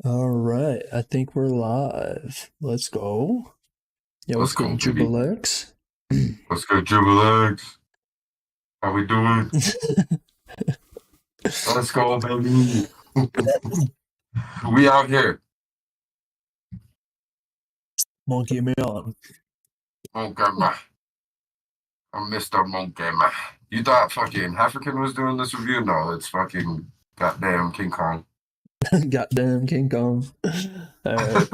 All right, I think we're live. Let's go. Yeah, Let's what's good, go, baby. Jubilex? Let's go, Jubilex. How we doing? Let's go, baby. We out here. Monkey me on. Monkey man. I'm Mr. Monkey man. You thought fucking HALFRICAN was doing this review? No, it's fucking goddamn King Kong. Goddamn King Kong. All right.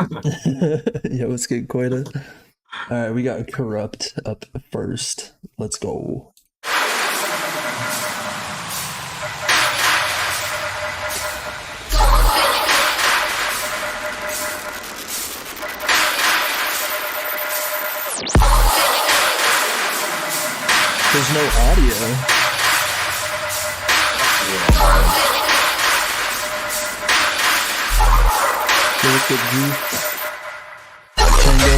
Yeah, what's good, Queta? All right, we got Corrupt up first. Let's go. There's no audio. Yeah, what's good, G? Tango.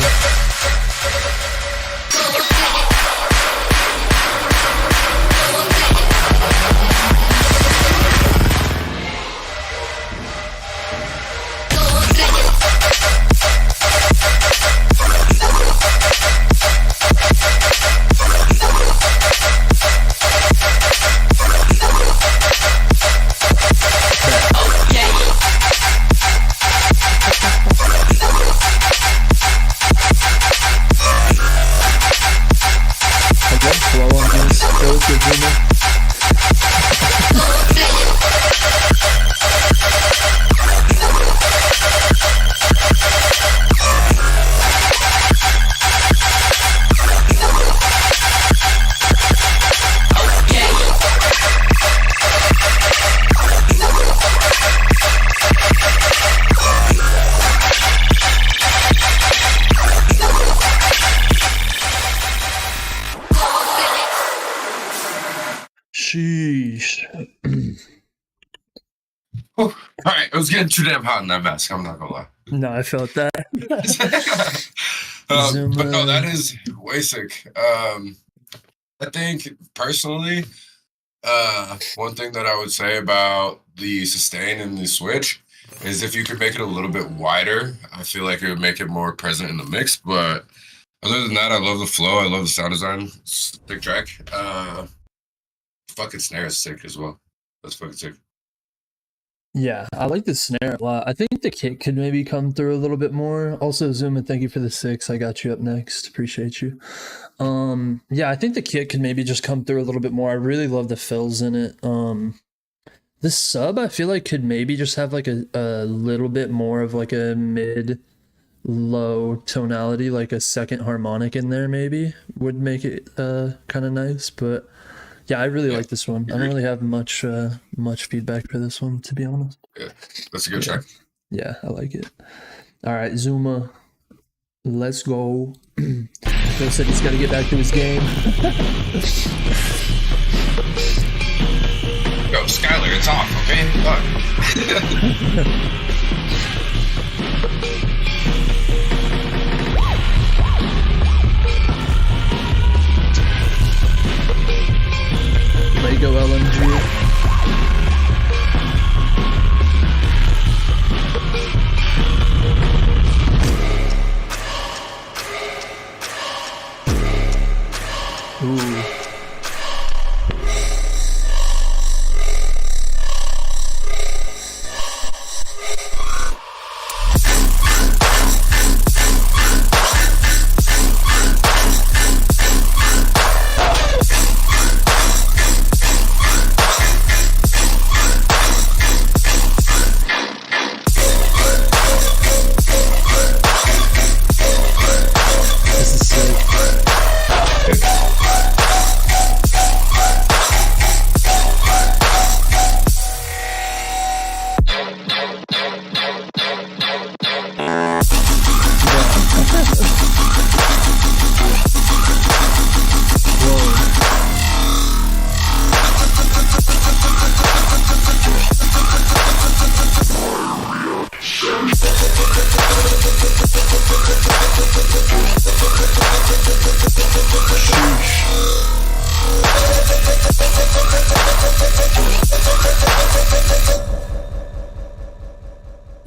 Sheesh. All right, it was getting too damn hot in that mask. I'm not gonna lie. No, I felt that. But no, that is way sick. I think personally, one thing that I would say about the sustain and the switch is if you could make it a little bit wider, I feel like it would make it more present in the mix. But other than that, I love the flow. I love the sound design. Sick track. Fucking snare is sick as well. That's fucking sick. Yeah, I like the snare a lot. I think the kick could maybe come through a little bit more. Also, Zuma, thank you for the 6. I got you up next. Appreciate you. Yeah, I think the kick could maybe just come through a little bit more. I really love the fills in it. The sub, I feel like could maybe just have like a little bit more of like a mid-low tonality, like a second harmonic in there maybe would make it kind of nice, but yeah, I really like this one. I don't really have much feedback for this one, to be honest. Yeah, that's a good track. Yeah, I like it. All right, Zuma, let's go. Phil said he's got to get back to his game. Yo, Skylar, it's off, okay? Fuck. Lego LMG. Ooh.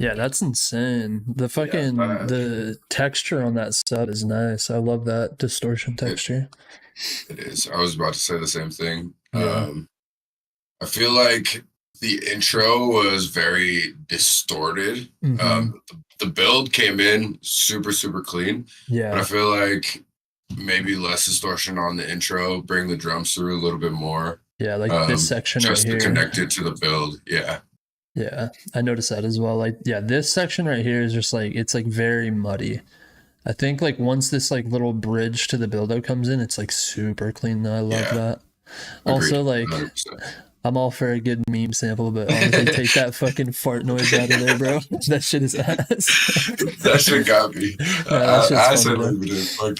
Yeah, that's insane. The fucking the texture on that sub is nice. I love that distortion texture. It is. I was about to say the same thing. Yeah. I feel like the intro was very distorted. The build came in super, super clean. Yeah. But I feel like maybe less distortion on the intro, bring the drums through a little bit more. Yeah, like this section just right here. connected to the build. Yeah. Yeah, I noticed that as well. Like, yeah, this section right here is just like, it's like very muddy. I think like once this like little bridge to the build-out comes in, it's like super clean though. I love that. Agreed. Also, like, 100%. I'm all for a good meme sample, but honestly, take that fucking fart noise out of there, bro. That shit is ass. That shit got me. I said leave it in. Fuck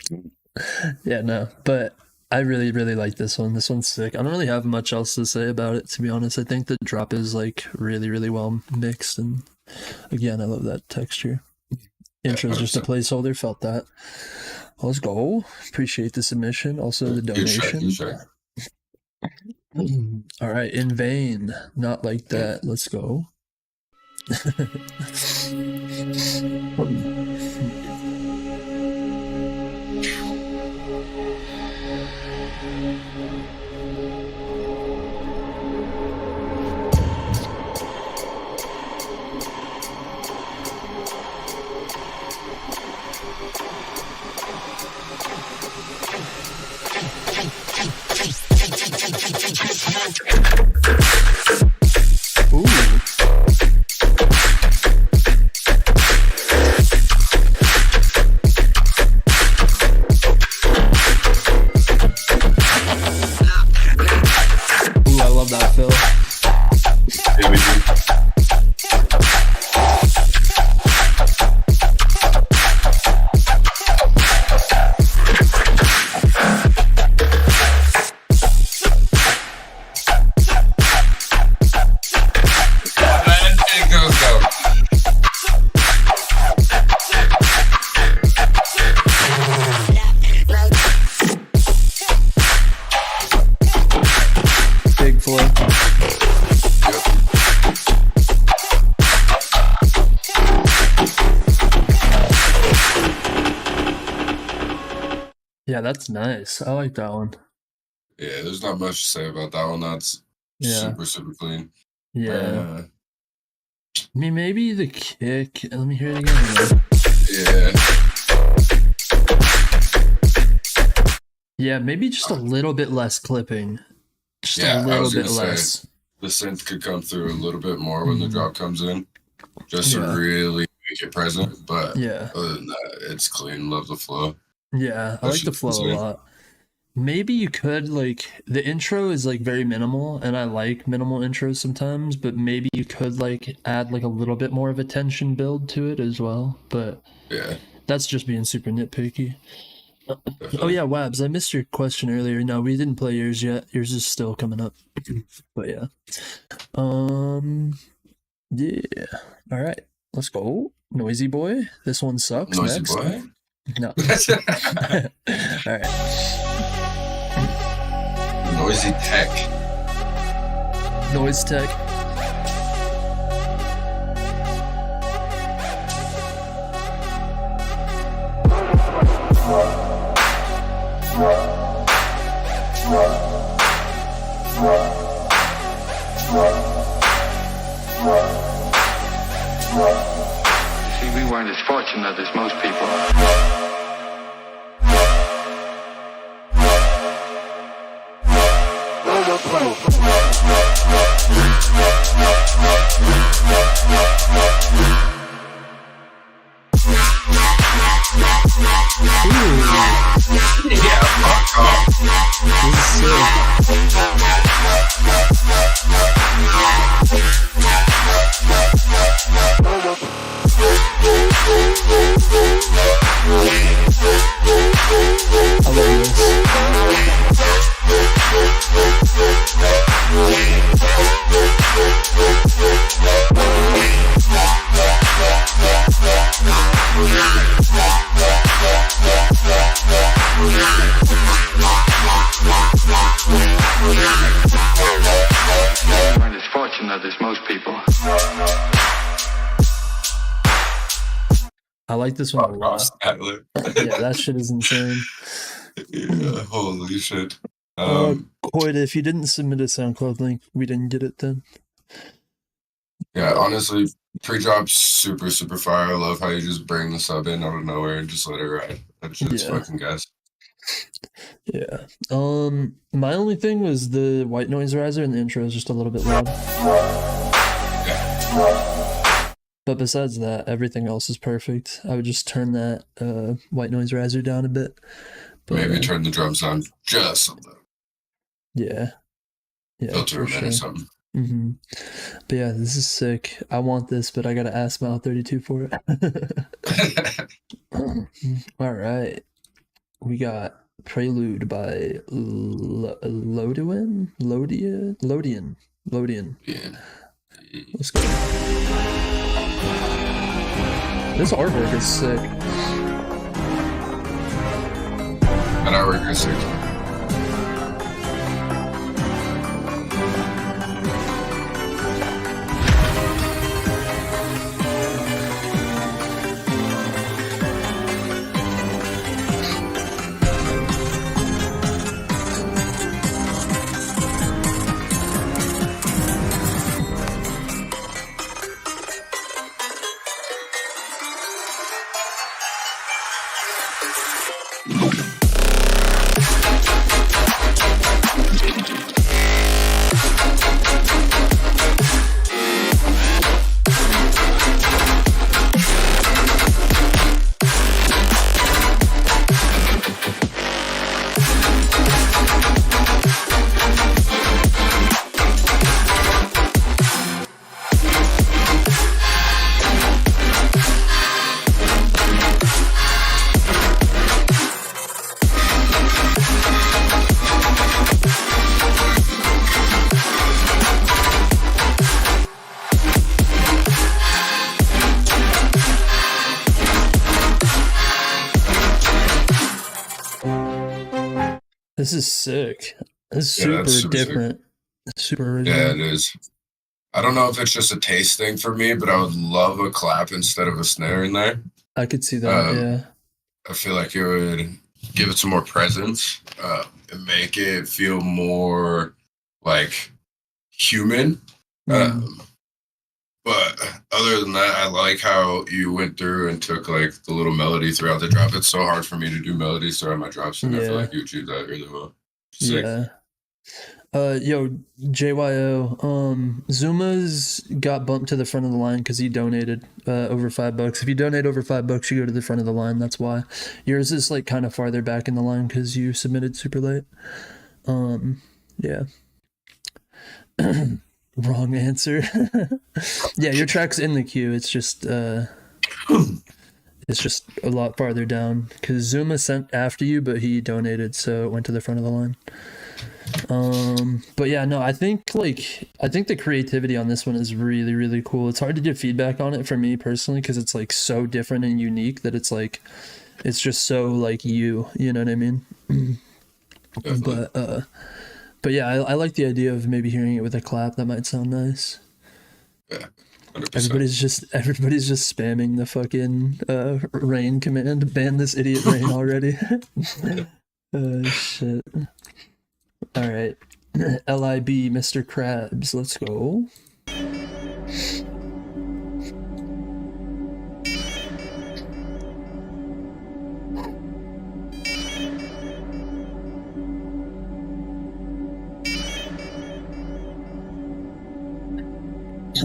it. Yeah, no, but I really, really like this one. This one's sick. I don't really have much else to say about it, to be honest. I think the drop is like really, really well mixed, and again, I love that texture. Intro's just a placeholder. Felt that. Let's go. Appreciate the submission. Also the donation. All right, in vain. Not like that. Let's go. Yeah, that's nice. I like that one. Yeah, there's not much to say about that one. That's super, super clean. Yeah. I mean, maybe the kick. Let me hear it again. Yeah, maybe just a little bit less clipping. Just a little bit less. The synth could come through a little bit more when the drop comes in, just to really make it present. But other than that, it's clean. Love the flow. Yeah, I like the flow a lot. Maybe you could, like, the intro is like very minimal, and I like minimal intros sometimes, but maybe you could like add like a little bit more of a tension build to it as well. But yeah, that's just being super nitpicky. Oh yeah, Wabs, I missed your question earlier. No, we didn't play yours yet. Yours is still coming up. But yeah. Yeah. All right. Let's go. Noisy Boy. This one sucks. Noisy next. Boy? No. All right. Noisy Tech. Noise Tech. See, we weren't as fortunate as most people are. Yeah. people. I like this one a lot. Ross Adler. Yeah, that shit is insane. Yeah, holy shit. Coit, if you didn't submit a SoundCloud link, we didn't get it then. Yeah, honestly, pre-drop super fire. I love how you just bring the sub in out of nowhere and just let it ride. That shit's fucking gas. Yeah. My only thing was the white noise riser in the intro is just a little bit loud. Yeah. But besides that, everything else is perfect. I would just turn that white noise riser down a bit. But, maybe turn the drums down just a little. Yeah. Yeah. Filter them in or something. Mm-hmm. But yeah, this is sick. I want this, but I gotta ask Mile 32 for it. All right. We got Prelude by Lodian. Yeah. Let's go. This artwork is sick. That artwork is sick. This is sick. This is super different. Super original. Yeah, it is. I don't know if it's just a taste thing for me, but I would love a clap instead of a snare in there. I could see that, yeah. I feel like it would give it some more presence and make it feel more like human. But other than that, I like how you went through and took like the little melody throughout the drop. It's so hard for me to do melodies throughout my drops, and I feel like you achieved that really well. Sick. Yeah. Yo, JYO, Zuma's got bumped to the front of the line because he donated over $5. If you donate over $5, you go to the front of the line. That's why. Yours is like kind of farther back in the line because you submitted super late. Yeah. Wrong answer. Yeah, your track's in the queue. It's just a lot farther down because Zuma sent after you, but he donated, so it went to the front of the line. But yeah, no, I think the creativity on this one is really, really cool. It's hard to give feedback on it for me personally because it's like so different and unique that it's like it's just so like you know what I mean? But yeah, I like the idea of maybe hearing it with a clap. That might sound nice. Yeah, 100%. Everybody's just spamming the fucking rain command. Ban this idiot rain already. Shit. All right, LIB, Mr. Krabs, let's go.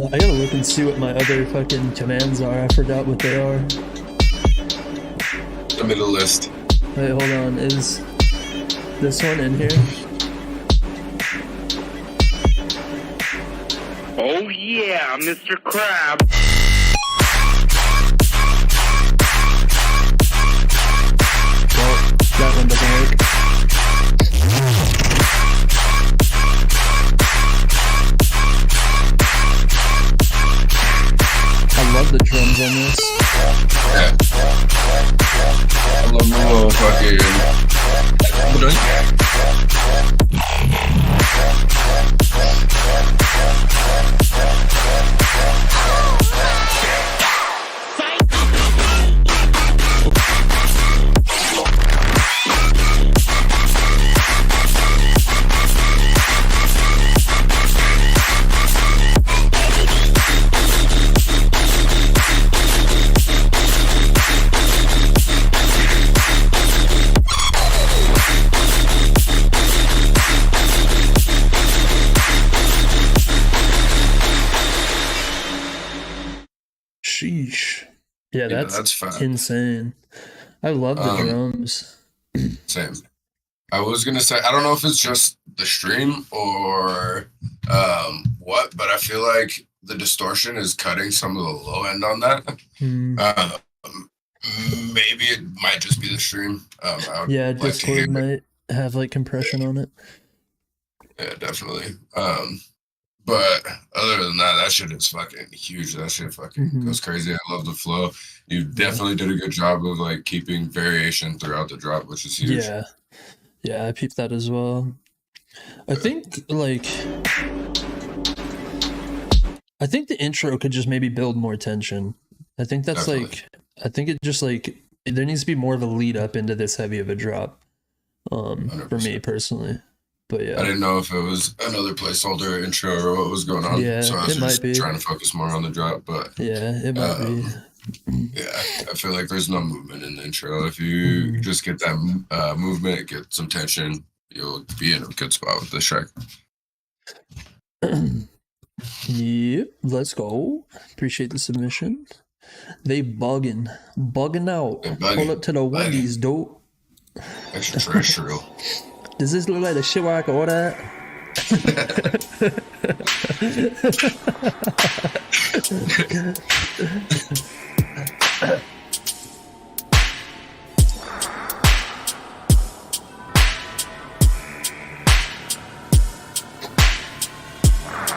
I gotta look and see what my other fucking commands are. I forgot what they are. The middle list. Wait, hold on. Is this one in here? Oh yeah, Mr. Crab. Well, that one doesn't work. I love the drums on this. Yeah. I love the little fucking. Sheesh. Yeah, Yeah, that's fat. insane. I love the drums. Same. I was gonna say, I don't know if it's just the stream or what, but I feel like the distortion is cutting some of the low end on that. Maybe it might just be the stream. Yeah, Discord might have like compression on it. Yeah, definitely. But other than that, that shit is fucking huge. That shit fucking goes crazy. I love the flow. You definitely did a good job of like keeping variation throughout the drop, which is huge. Yeah, I peeped that as well. I think the intro could just maybe build more tension. I think that's definitely. I think it just like there needs to be more of a lead up into this heavy of a drop. 100%. For me personally. But yeah. I didn't know if it was another placeholder intro or what was going on. Yeah, so I was just be. trying to focus more on the drop, but yeah, it might be. Yeah, I feel like there's no movement in the intro. If you just get that movement, get some tension, you'll be in a good spot with this track. Yep, let's go. Appreciate the submission. They bugging out. Pull up to the Wendy's, dope. Extraterrestrial. Does this look like the shit where I can order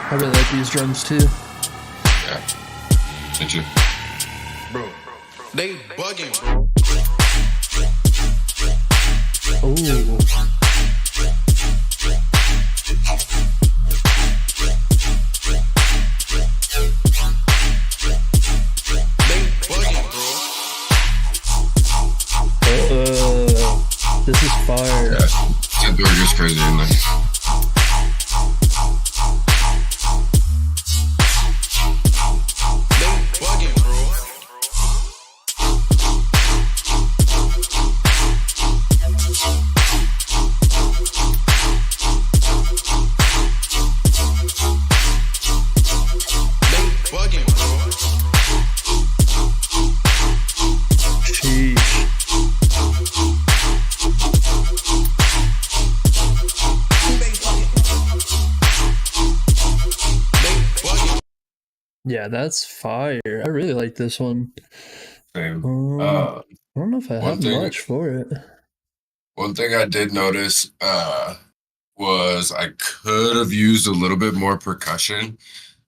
I really like these drums too. Yeah. Did you? Bro, they bugging, bro. Ooh. This is fire. Yeah, that door goes crazy in there. They bugging, bro. They bugging, bro. Sheesh. Yeah, that's fire. I really like this one. Same. I don't know if I have much for it. One thing I did notice was I could have used a little bit more percussion.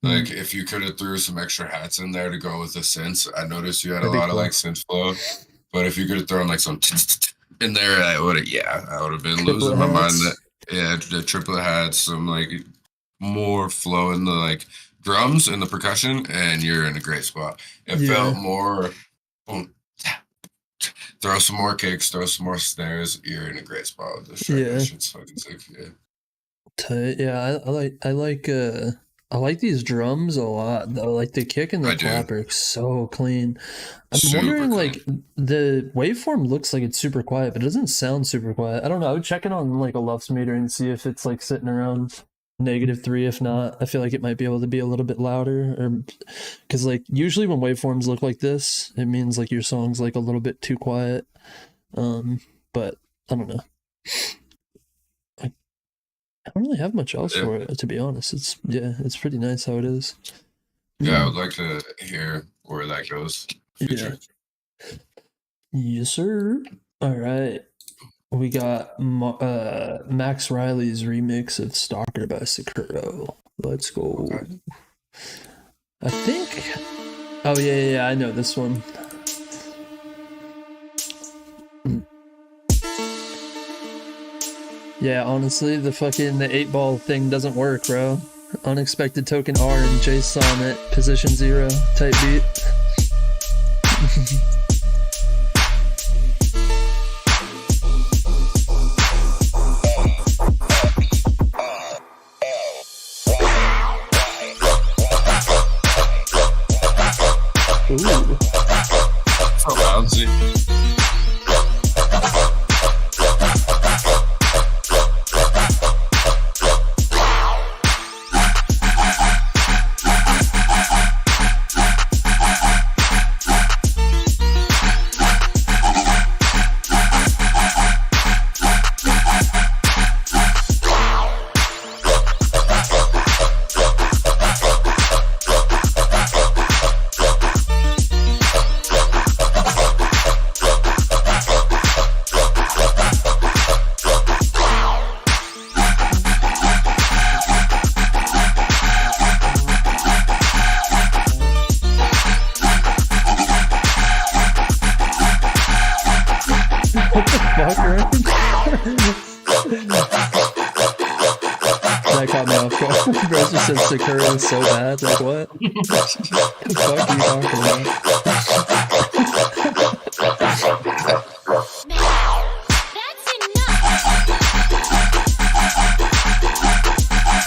Like if you could have threw some extra hats in there to go with the synths. I noticed you had a lot of like synth flow, but if you could have thrown like some in there, I would have been losing my mind. The triplet hats, some like more flow in the like drums and the percussion, and you're in a great spot. It felt more boom, throw some more kicks, throw some more snares, you're in a great spot with this track. That shit's fucking sick. I like these drums a lot though. Like the kick and the clap are so clean. I'm wondering like the waveform looks like it's super quiet, but it doesn't sound super quiet. I don't know. I would check it on like a LUFS meter and see if it's like sitting around -3. If not, I feel like it might be able to be a little bit louder, or because like usually when waveforms look like this, it means like your song's like a little bit too quiet. But I don't know. I don't really have much else for it, to be honest. It's pretty nice how it is. Yeah, I would like to hear where that goes. Yeah. Yes, sir. All right. We got Max Riley's remix of Stalker by Sakuro. Let's go. Okay. I think... Oh, yeah, I know this one. Yeah, honestly, the 8-ball thing doesn't work, bro. Unexpected token R and JSON at position 0 type beat. Ooh. So bouncy. Fuck, right? That caught me off guard. Bro just said Sakura is so bad. Like, what? The fuck are you talking about?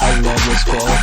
I love this ball.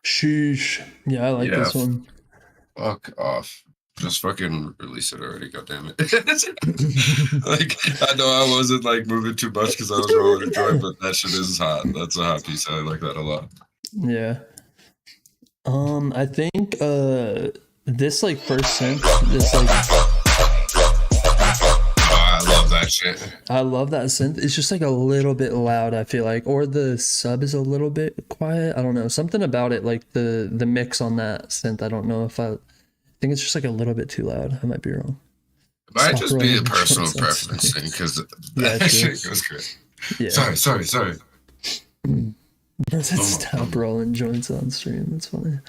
Sheesh. Yeah, I like this one. Fuck off. Just fucking release it already, goddammit. Like, I know I wasn't like moving too much because I was rolling a joint, but that shit is hot. That's a hot piece. I like that a lot. Yeah. I think this like first synth, this like I love that shit. I love that synth. It's just like a little bit loud, I feel like, or the sub is a little bit quiet. I don't know. Something about it, like the mix on that synth. I don't know if I think it's just like a little bit too loud. I might be wrong. It might Stop just be a rolling personal joints. preference thing because Yeah, that true. shit goes great. Yeah. Sorry. Stop rolling joints on stream. That's funny.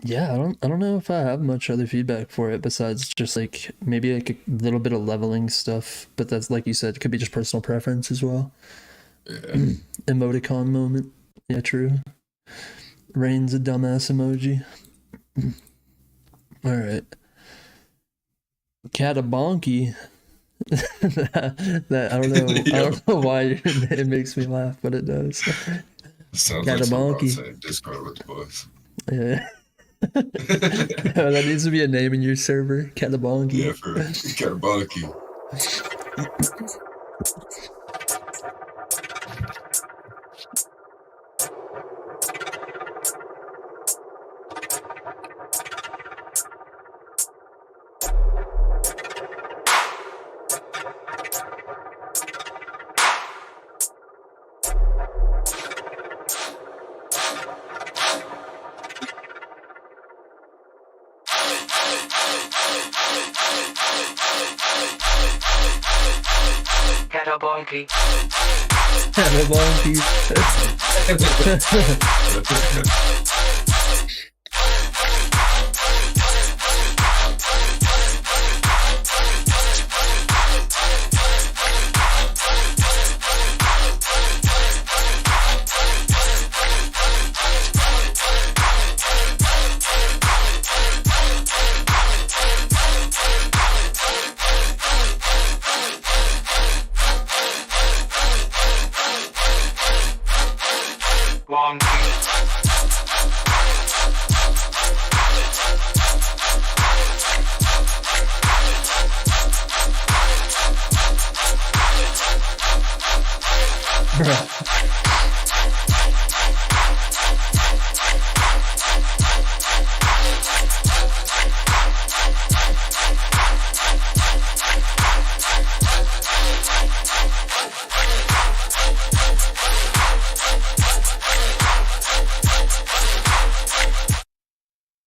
Yeah, I don't know if I have much other feedback for it besides just like maybe like a little bit of leveling stuff, but that's like you said, could be just personal preference as well. Yeah. Emoticon moment. Yeah, true. Rain's a dumbass emoji. All right. Catabonky. that I don't know why it makes me laugh, but it does. Sounds Got like a something monkey. outside Discord with the boys. Yeah. That needs to be a name in your server. Catabonky. Yeah, for Catabonky. Catabonky. Catabonky.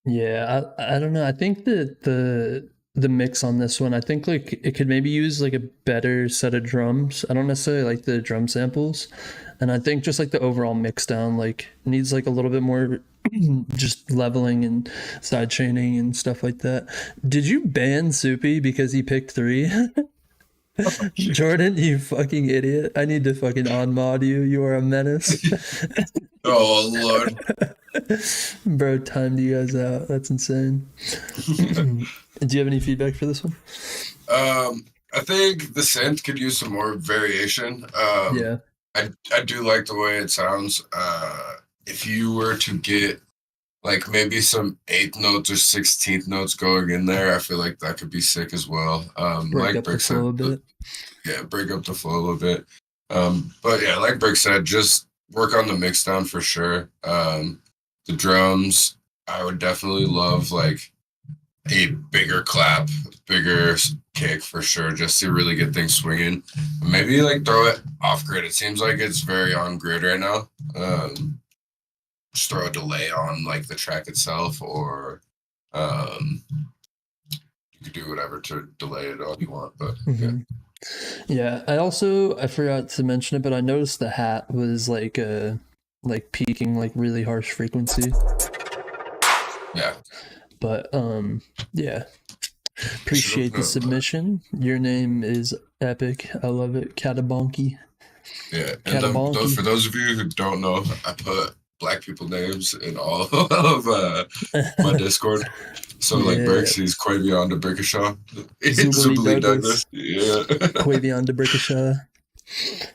Yeah, I don't know. I think that the mix on this one, I think like it could maybe use like a better set of drums. I don't necessarily like the drum samples, and I think just like the overall mix down like needs like a little bit more just leveling and side chaining and stuff like that. Did you ban Soupy because he picked 3? Jordan, you fucking idiot. I need to fucking unmod you. You are a menace. Oh, Lord. Bro, timed you guys out. That's insane. Do you have any feedback for this one? I think the synth could use some more variation. Yeah. I do like the way it sounds. If you were to get like maybe some 8th notes or 16th notes going in there, I feel like that could be sick as well. Break like up the Brick flow a said, bit. yeah, break up the flow a little bit. But yeah, like Brick said, just work on the mix down for sure. The drums, I would definitely love like a bigger clap, bigger kick for sure, just to really get things swinging. Maybe like throw it off grid. It seems like it's very on grid right now. Just throw a delay on like the track itself, or you could do whatever to delay it all you want. But Yeah, I forgot to mention it, but I noticed the hat was like peaking like really harsh frequency. Yeah. But yeah. Appreciate the submission. Your name is epic. I love it. Catabonky. Yeah. And for those of you who don't know, I put black people names in all of my Discord. So like Berksy's Quavion de Brickashaw. Zubilee Douglas. Yeah. Quavion de Brickashaw.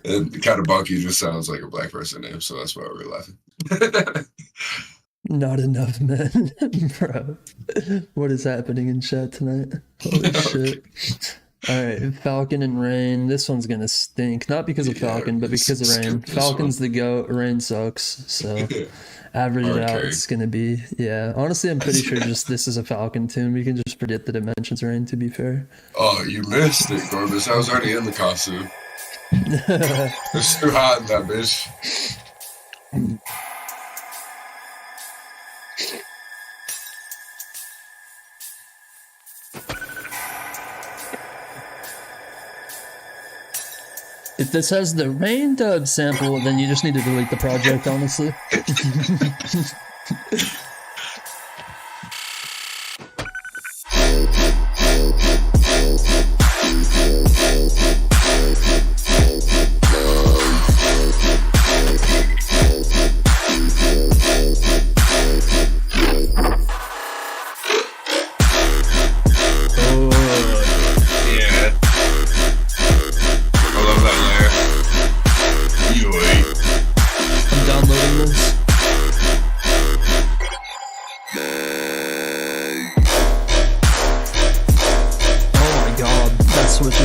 And Catabonky just sounds like a black person name, so that's why we're laughing. Not enough men. Bro. What is happening in chat tonight? Holy shit. Alright, Falcon and Rain. This one's gonna stink. Not because of Falcon, but because of Rain. Falcon's the GOAT, Rain sucks. So average it out, it's gonna be, yeah. Honestly, I'm pretty sure just this is a Falcon tune. We can just predict the dimensions Rain, to be fair. Oh, you missed it, Gorbis. I was already in the costume. It's too hot in that bitch. If this has the Rain dub sample, then you just need to delete the project, honestly.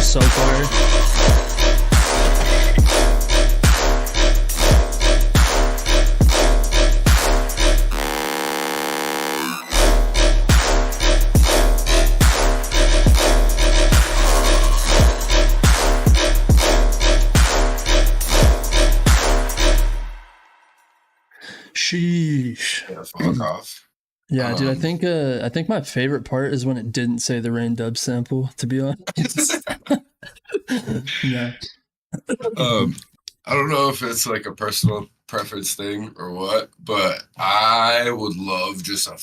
So far. Sheesh. Yeah, fuck off. Yeah, dude, I think my favorite part is when it didn't say the Rain dub sample, to be honest. Yeah. I don't know if it's like a personal preference thing or what, but I would love just a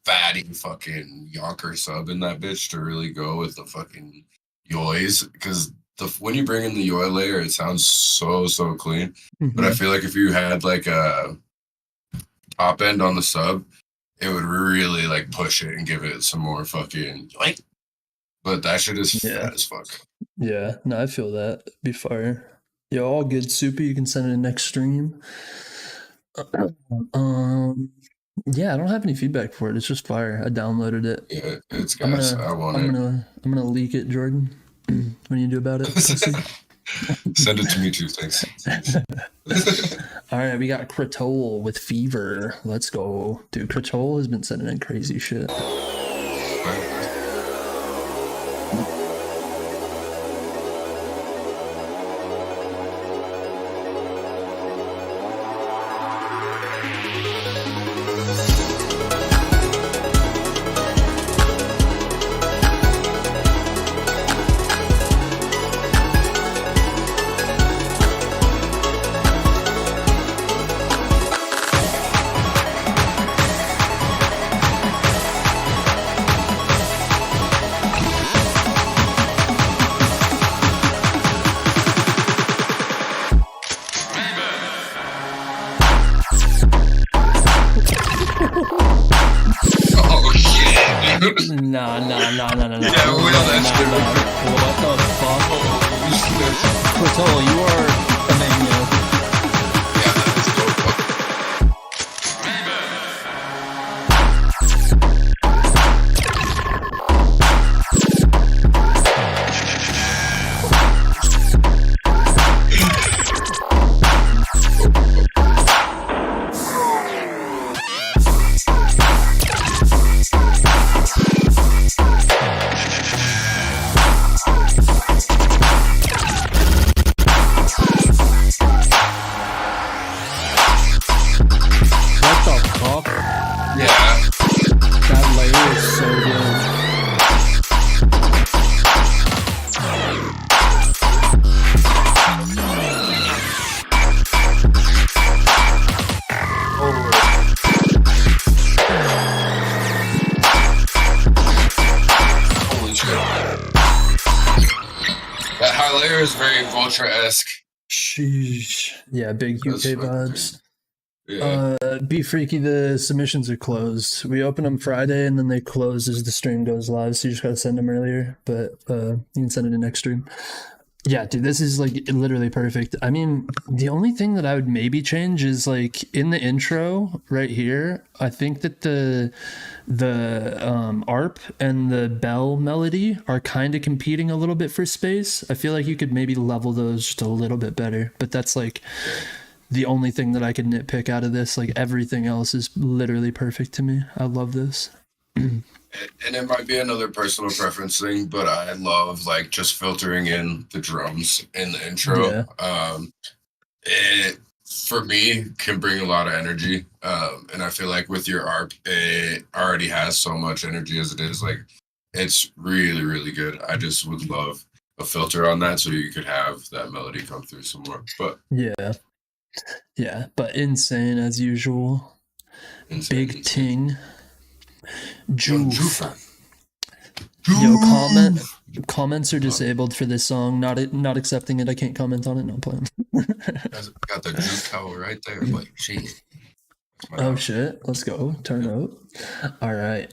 fatty fucking yonker sub in that bitch to really go with the fucking yoys, because when you bring in the yoy layer, it sounds so clean. But I feel like if you had like a top end on the sub, it would really like push it and give it some more fucking like. But that shit is fat as fuck. Yeah, no, I feel that. Be fire. Yo, all good, Soupy. You can send it in next stream. Yeah, I don't have any feedback for it. It's just fire. I downloaded it. Yeah, it's gas. I'm gonna leak it, Jordan. What do you do about it? Send it to me too, thanks. All right, we got Kratole with Fever. Let's go. Dude, Kratole has been sending in crazy shit. Nah. Yeah, we know that shit. What the fuck? Kratole, you are a maniac. Yeah, that is dope. Ultra-esque. Sheesh. Yeah, big That's UK fucking vibes. Yeah. Be Freaky, the submissions are closed. We open them Friday and then they close as the stream goes live, so you just gotta send them earlier, but you can send it in next stream. Yeah, dude, this is like literally perfect. I mean, the only thing that I would maybe change is like in the intro right here, I think that the ARP and the bell melody are kind of competing a little bit for space. I feel like you could maybe level those just a little bit better, but that's like the only thing that I could nitpick out of this. Like everything else is literally perfect to me. I love this. And it might be another personal preference thing, but I love like just filtering in the drums in the intro. Yeah. It for me can bring a lot of energy. And I feel like with your ARP, it already has so much energy as it is. Like it's really, really good. I just would love a filter on that so you could have that melody come through some more. But yeah, but insane as usual. Big ting. Joof. Yo, comments are disabled for this song. Not accepting it. I can't comment on it. No plan. Got the juice cowl right there. Like shit. Oh shit. Let's go. Turn out. All right.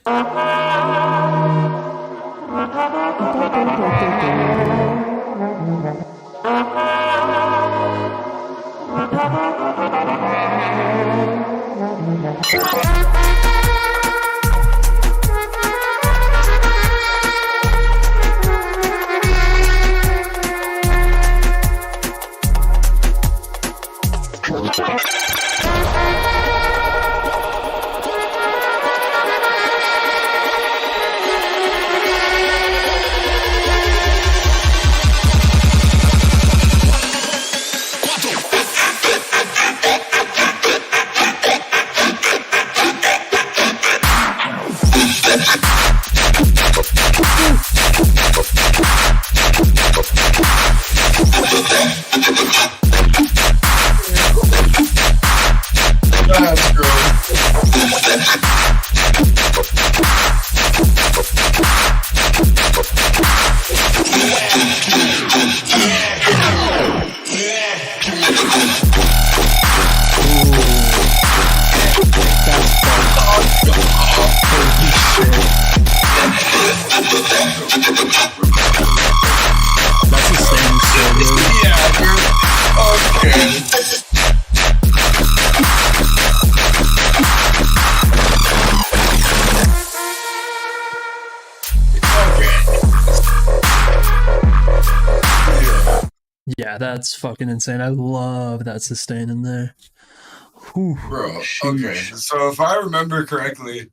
Yeah, that's fucking insane. I love that sustain in there. Whew, bro, sheesh. okay. So if I remember correctly,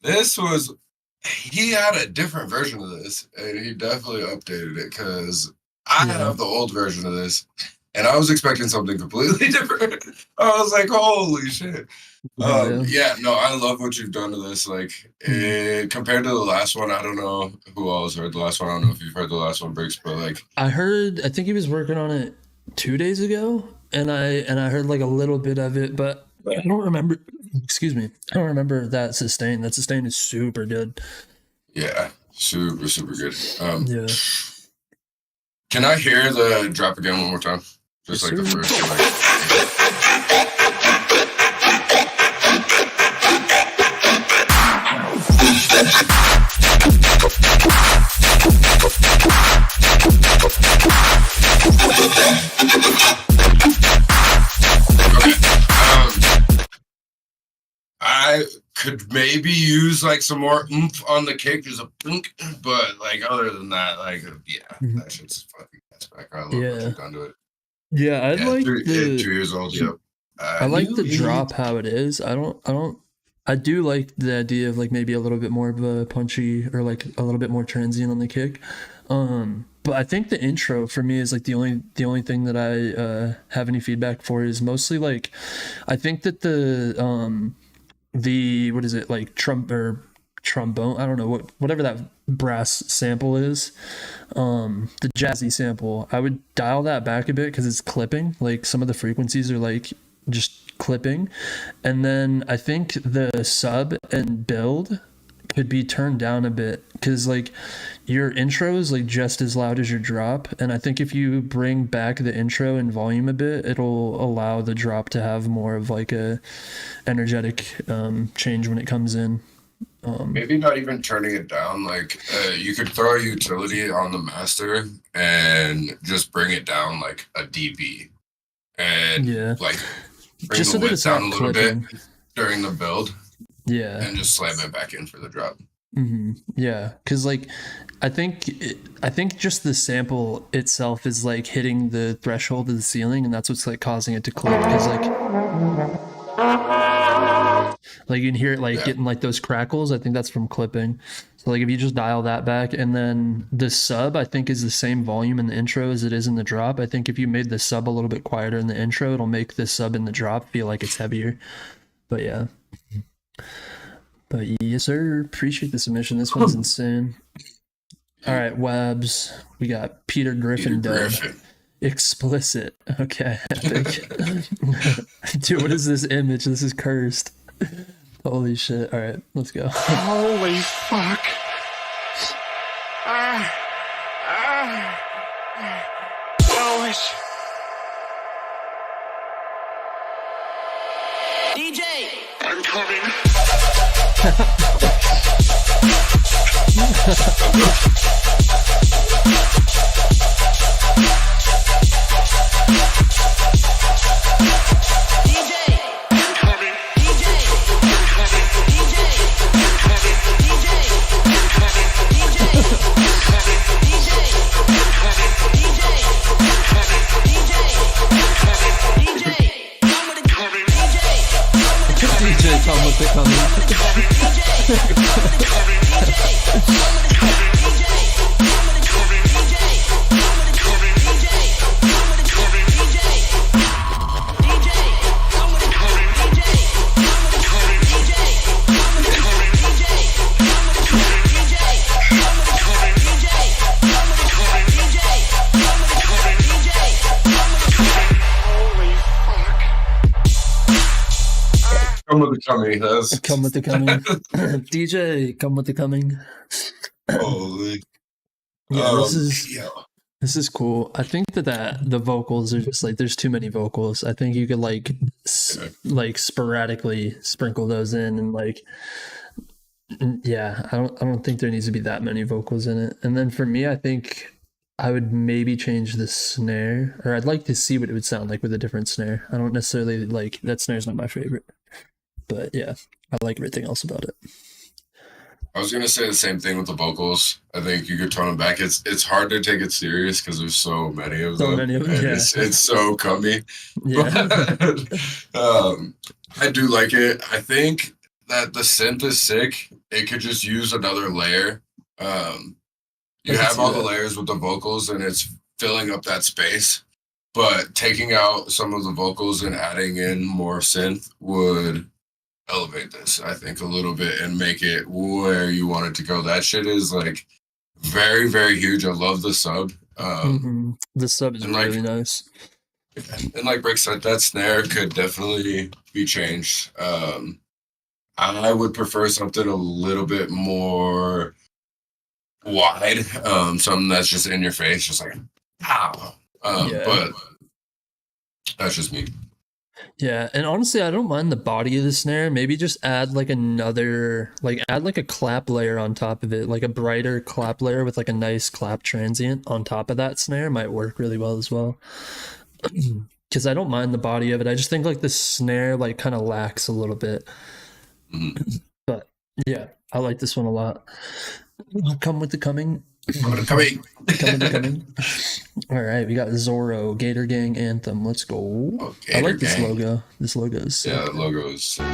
he had a different version of this, and he definitely updated it because I have the old version of this, and I was expecting something completely different. I was like, holy shit. I love what you've done to this. Like, compared to the last one, I don't know who else heard the last one. I don't know if you've heard the last one, Briggs, but like, I think he was working on it 2 days ago, and I heard like a little bit of it, but I don't remember. Excuse me, I don't remember that sustain. That sustain is super good. Yeah, super, super good. Yeah. Can I hear the drop again one more time? Just like the first, I could maybe use like some more oomph on the kick, just a boink, but like other than that, like that shit's fucking back. I love what you've done to it. Yeah, I like 2 years old. Yep. I like the drop how it is. I do like the idea of like maybe a little bit more of a punchy or like a little bit more transient on the kick. But I think the intro for me is like the only thing that I have any feedback for is mostly like I think that the what is it, like trombone, I don't know, whatever that brass sample is, the jazzy sample, I would dial that back a bit because it's clipping. Like some of the frequencies are like just clipping, and then I think the sub and build could be turned down a bit, because like your intro is like just as loud as your drop, and I think if you bring back the intro in volume a bit, it'll allow the drop to have more of like a energetic change when it comes in. Maybe not even turning it down. Like you could throw a utility on the master and just bring it down like a dB, and like bring just so the that width it's down not a little clipping bit during the build, and just slam it back in for the drop. Yeah, because like I think just the sample itself is like hitting the threshold of the ceiling, and that's what's like causing it to clip. Because like you can hear it like getting like those crackles. I think that's from clipping. So like if you just dial that back, and then the sub I think is the same volume in the intro as it is in the drop. I think if you made the sub a little bit quieter in the intro, it'll make the sub in the drop feel like it's heavier. But yeah. But yes, sir. Appreciate the submission. This one's insane. All right, Webs. We got Peter Griffin dub. Explicit. Okay. Dude, what is this image? This is cursed. Holy shit. All right, let's go. Holy fuck. Lois. DJ! I'm coming. DJ, come with the Come with the coming. Come with the coming. DJ, come with the coming. Holy. Yeah, this is cool. I think that the vocals are just like there's too many vocals. I think you could like sporadically sprinkle those in, and like I don't think there needs to be that many vocals in it. And then for me, I think I would maybe change the snare, or I'd like to see what it would sound like with a different snare. I don't necessarily like that snare's not my favorite, but yeah, I like everything else about it. I was gonna say the same thing with the vocals. I think you could tone them back. It's hard to take it serious because there's so many of them. It's so cummy. Yeah. But, I do like it. I think that the synth is sick. It could just use another layer. You have all the layers with the vocals, and it's filling up that space. But taking out some of the vocals and adding in more synth would elevate this, I think, a little bit and make it where you want it to go. That shit is like very, very huge. I love the sub. The sub is really nice. And like Brick said, that snare could definitely be changed. I would prefer something a little bit more wide, something that's just in your face, just like pow. But that's just me. Yeah, and honestly, I don't mind the body of the snare. Maybe just add like add like a clap layer on top of it, like a brighter clap layer with like a nice clap transient on top of that snare might work really well as well. Because I don't mind the body of it. I just think like the snare like kind of lacks a little bit. But yeah, I like this one a lot. Come with the coming. Come with the coming. Come with the coming. All right, we got Zorro, Gator Gang Anthem. Let's go. Oh, I like this logo. This logo is sick. Yeah, the logo is sick.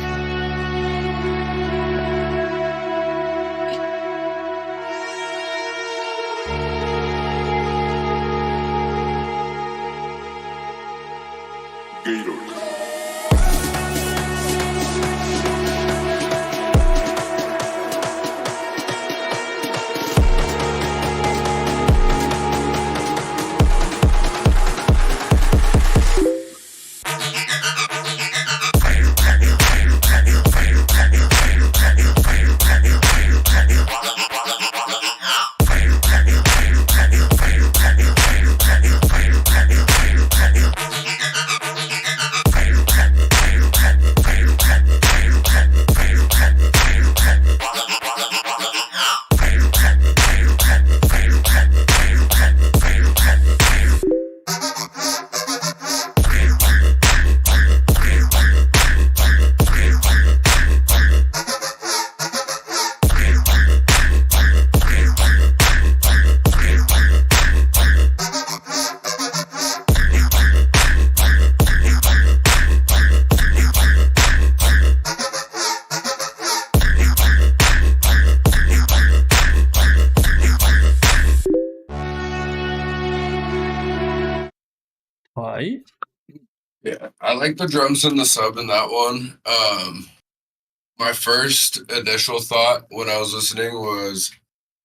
Yeah, I like the drums and the sub in that one. My first initial thought when I was listening was,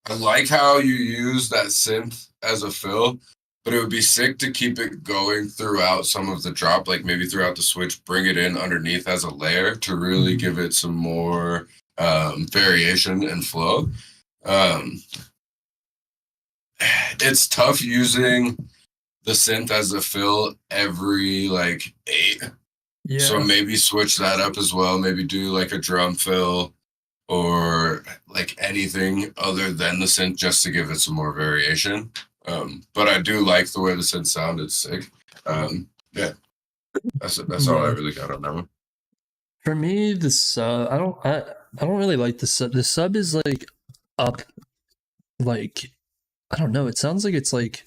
I like how you use that synth as a fill, but it would be sick to keep it going throughout some of the drop, like maybe throughout the switch, bring it in underneath as a layer to really give it some more variation and flow. It's tough using the synth as a fill every like 8. Yeah. So maybe switch that up as well. Maybe do like a drum fill or like anything other than the synth just to give it some more variation. But I do like the way the synth sounded. Sick. Yeah, that's all I really got on that one. For me, the sub, I don't really like the sub. The sub is like up, like, I don't know. It sounds like it's like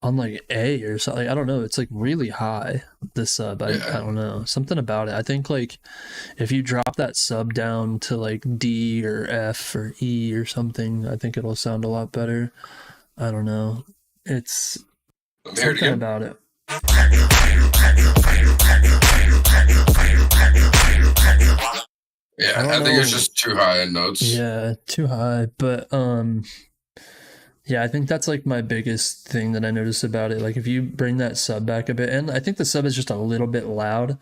on like A or something. I don't know. It's like really high, the sub. I don't know. Something about it. I think like if you drop that sub down to like D or F or E or something, I think it'll sound a lot better. I don't know. It's something about it. Yeah, I think it's just too high in notes. Yeah, too high. But yeah, I think that's like my biggest thing that I notice about it. Like if you bring that sub back a bit, and I think the sub is just a little bit loud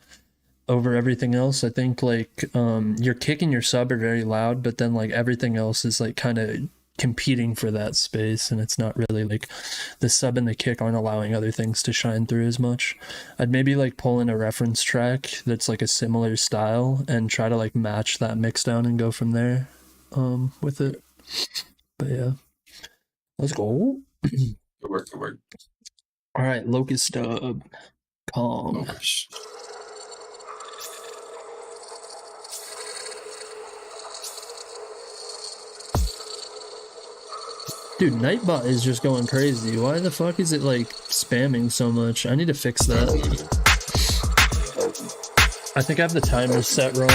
over everything else. I think like your kick and your sub are very loud, but then like everything else is like kind of competing for that space, and it's not really like the sub and the kick aren't allowing other things to shine through as much. I'd maybe like pull in a reference track that's like a similar style and try to like match that mix down and go from there with it. But yeah, let's go. Good work. All right, Locust Dub. Calm. Locust. Dude, Nightbot is just going crazy. Why the fuck is it like spamming so much? I need to fix that. I think I have the timer set wrong.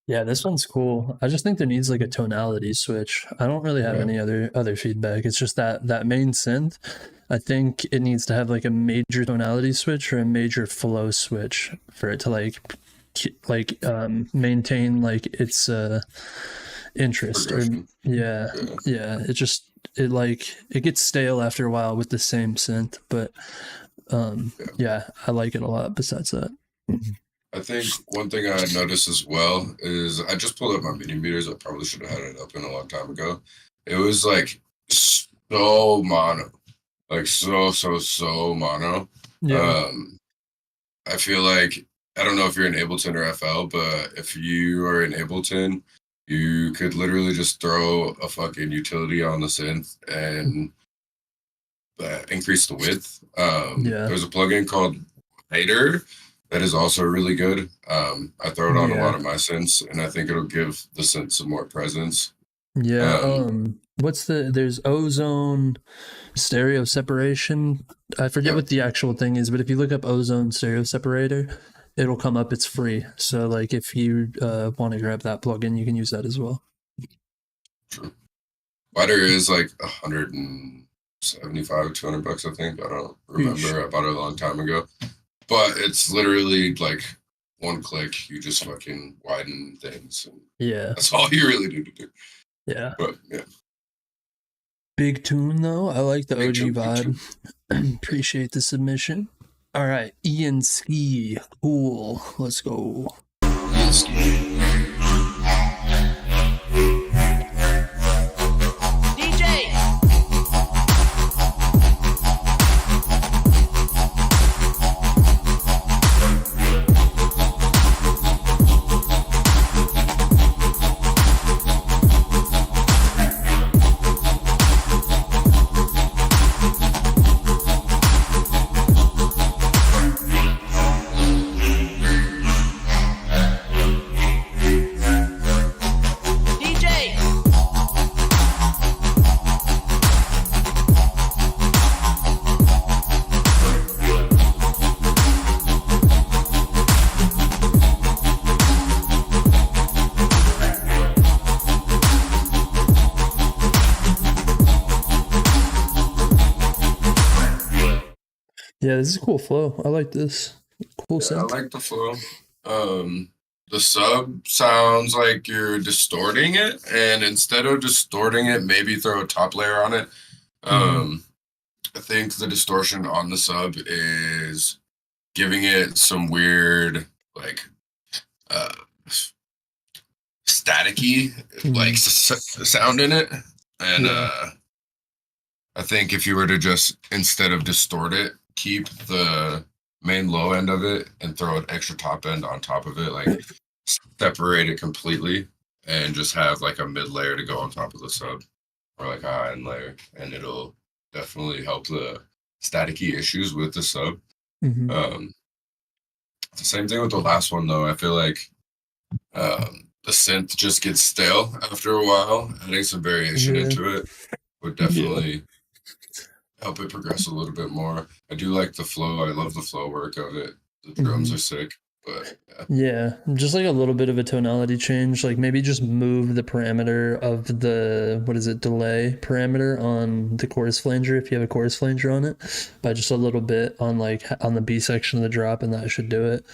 Yeah, this one's cool. I just think there needs like a tonality switch. I don't really have any other feedback. It's just that main synth. I think it needs to have like a major tonality switch or a major flow switch for it to maintain like its interest. Or yeah. It gets stale after a while with the same synth, but yeah, I like it a lot besides that. I think one thing I noticed as well is I just pulled up my mini meters. I probably should have had it up in a long time ago. It was like so mono, like so mono. Yeah. I feel like, I don't know if you're in Ableton or FL, but if you are in Ableton, you could literally just throw a fucking utility on the synth and increase the width. There's a plugin called Hater that is also really good. I throw it on a lot of my synths, and I think it'll give the synth some more presence. Yeah. There's ozone stereo separation. I forget what the actual thing is, but if you look up ozone stereo separator, it'll come up. It's free. So like if you want to grab that plugin, you can use that as well. True. Wider is like $175, $200, I think. I don't remember. I bought it a long time ago. But it's literally like one click, you just fucking widen things. And Yeah. that's all you really need to do. Yeah. But yeah. Big tune though. I like the Big OG tune, big vibe. Appreciate the submission. All right, Ian Ski. Cool. Let's go. DJ. DJ. Yeah, this is a cool flow. I like this. Cool Yeah, I synth. like the flow. The sub sounds like you're distorting it, and instead of distorting it, maybe throw a top layer on it. I think the distortion on the sub is giving it some weird, like, staticky, like sound in it. And I think if you were to just, instead of distort it, keep the main low end of it and throw an extra top end on top of it, like separate it completely and just have like a mid layer to go on top of the sub, or like a high end layer, and it'll definitely help the staticky issues with the sub. The same thing with the last one though. I feel like the synth just gets stale after a while. Adding some variation into it would definitely help it progress a little bit more. I do like the flow. I love the flow work of it. The drums are sick, but Yeah, just like a little bit of a tonality change. Like maybe just move the parameter of the, what is it, delay parameter on the chorus flanger if you have a chorus flanger on it, by just a little bit on like on the B section of the drop, and that should do it.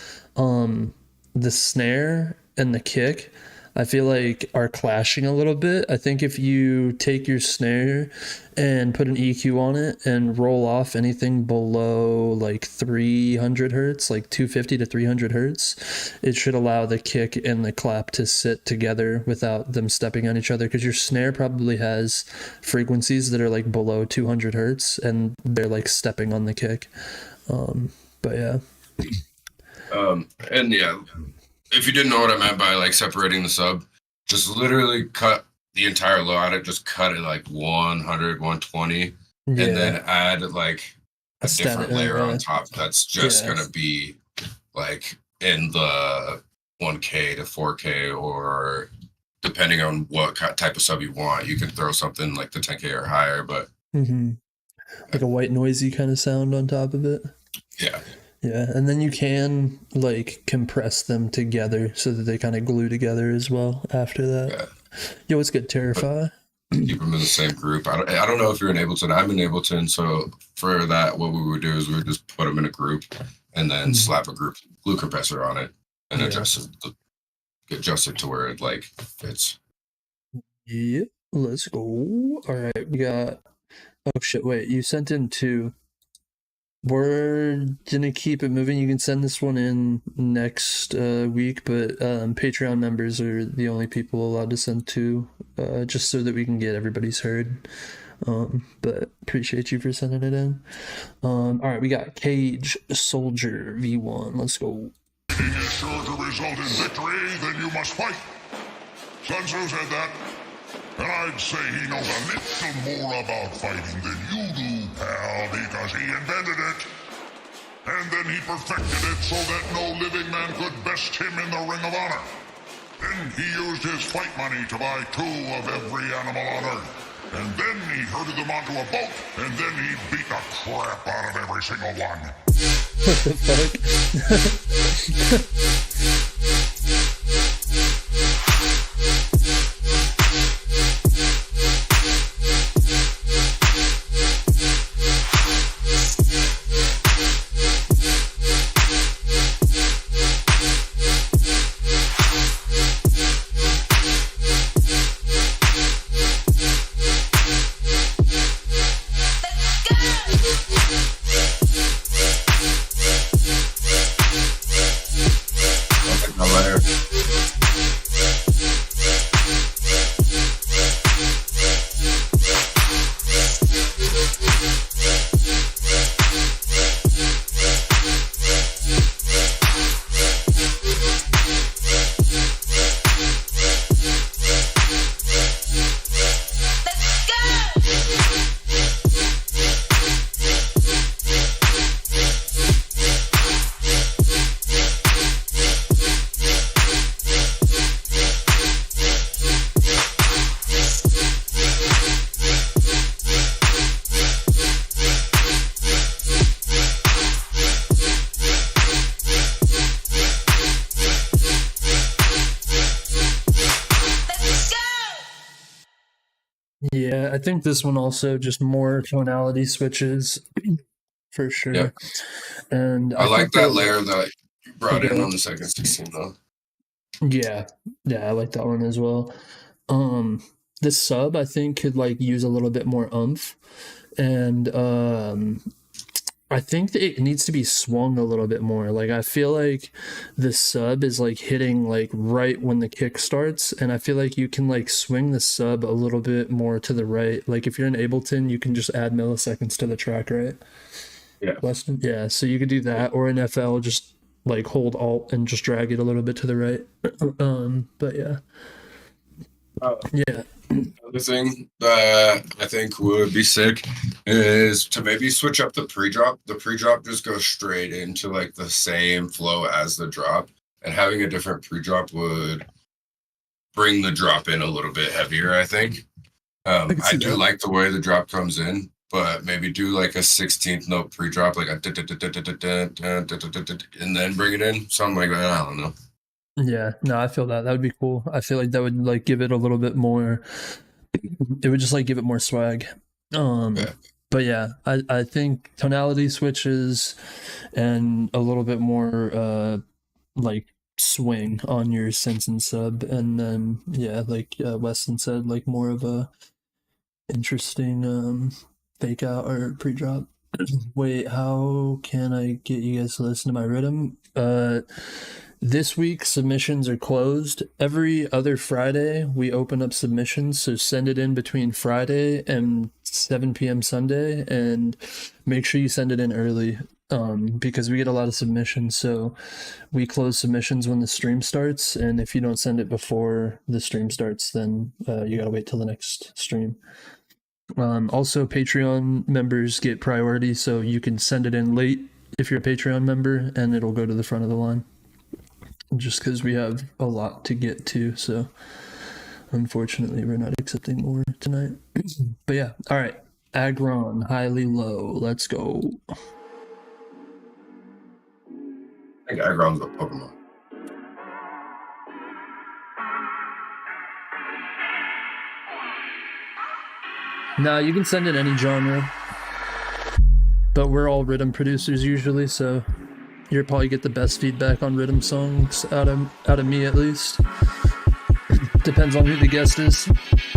The snare and the kick, I feel like are clashing a little bit. I think if you take your snare and put an EQ on it and roll off anything below like 300 hertz, like 250 to 300 hertz, it should allow the kick and the clap to sit together without them stepping on each other, because your snare probably has frequencies that are like below 200 hertz and they're like stepping on the kick. But yeah. and yeah, if you didn't know what I meant by like separating the sub, just literally cut the entire low out. Just cut it like 100, 120, and then add like a different layer on top. That's just gonna be like in the 1K to 4K, or depending on what type of sub you want, you can throw something like the 10K or higher. But like a white noisy kind of sound on top of it. Yeah, and then you can like compress them together so that they kind of glue together as well after that. Yo, what's good, Terrify? Keep them in the same group. I don't know if you're in Ableton. I'm in Ableton, so for that, what we would do is we would just put them in a group and then slap a glue compressor on it and adjust it to where it like fits. Yep, let's go. All right, we got. Oh shit! Wait, you sent in two. We're gonna keep it moving. You can send this one in next week, but Patreon members are the only people allowed to send two, just so that we can get everybody's heard. But appreciate you for sending it in. All right, we got Cage Soldier V1. Let's go. Fighting is sure to result in victory, then you must fight. Sun Tzu said that, and I'd say he knows a little more about fighting than you do, pal, because he invented it. And then he perfected it so that no living man could best him in the Ring of Honor. Then he used his fight money to buy 2 of every animal on Earth. And then he herded them onto a boat, and then he beat the crap out of every single one. What the fuck? Yeah, I think this one also just more tonality switches for sure. Yep. And I like think that layer that you brought in Okay. on the second 16 though. Yeah, I like that one as well. This sub I think could like use a little bit more oomph, and I think that it needs to be swung a little bit more. Like I feel like the sub is like hitting like right when the kick starts, and I feel like you can like swing the sub a little bit more to the right. Like if you're in Ableton, you can just add milliseconds to the track, right? Yeah. Weston? Yeah, so you could do that, or in FL just like hold Alt and just drag it a little bit to the right. But yeah. Yeah. Another thing that I think would be sick is to maybe switch up the pre-drop. The pre-drop just goes straight into like the same flow as the drop, and having a different pre-drop would bring the drop in a little bit heavier, I think. I do like the way the drop comes in, but maybe do like a 16th note pre-drop, like a and then bring it in, something like that. I don't know. Yeah, no, I feel that would be cool. I feel like that would like give it a little bit more. It would just like give it more swag. Yeah. But yeah, I think tonality switches and a little bit more like swing on your synths and sub, and then yeah, like Weston said, like more of a interesting fake out or pre-drop. Wait, how can I get you guys to listen to my rhythm? This week submissions are closed. Every other Friday we open up submissions, so send it in between Friday and 7 p.m. Sunday, and make sure you send it in early because we get a lot of submissions. So we close submissions when the stream starts, and if you don't send it before the stream starts, then you gotta wait till the next stream. Also, Patreon members get priority, so you can send it in late if you're a Patreon member, and it'll go to the front of the line. Just because we have a lot to get to, so unfortunately we're not accepting more tonight. But yeah, all right. Agron, highly low. Let's go. I think Agron's a Pokemon. Nah, you can send in any genre, but we're all rhythm producers usually, so you'll probably get the best feedback on rhythm songs out of me at least. Depends on who the guest is.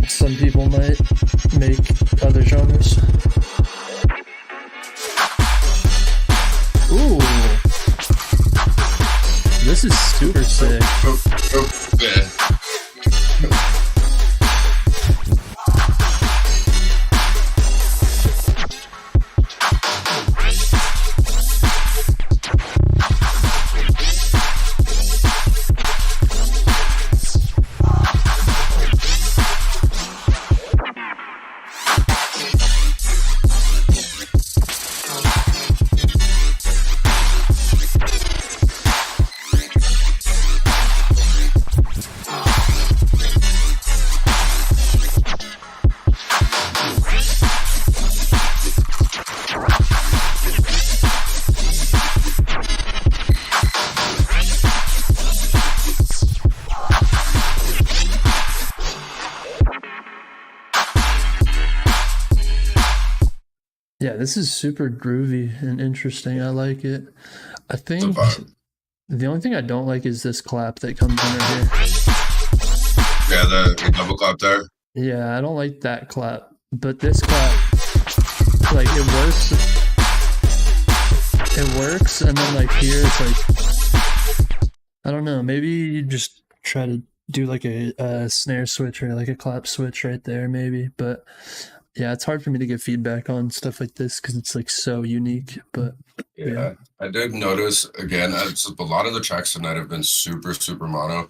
Some people might make other genres. Ooh, this is super sick. Yeah. Yeah, this is super groovy and interesting. I like it. I think the only thing I don't like is this clap that comes in right here. Yeah, the double clap there. Yeah, I don't like that clap. But this clap, like, it works. It works, and then, like, here it's like, I don't know, maybe you just try to do, like, a snare switch or, like, a clap switch right there, maybe. But, yeah, it's hard for me to get feedback on stuff like this because it's, like, so unique. But, yeah, I did notice, again, a lot of the tracks tonight have been super, super mono.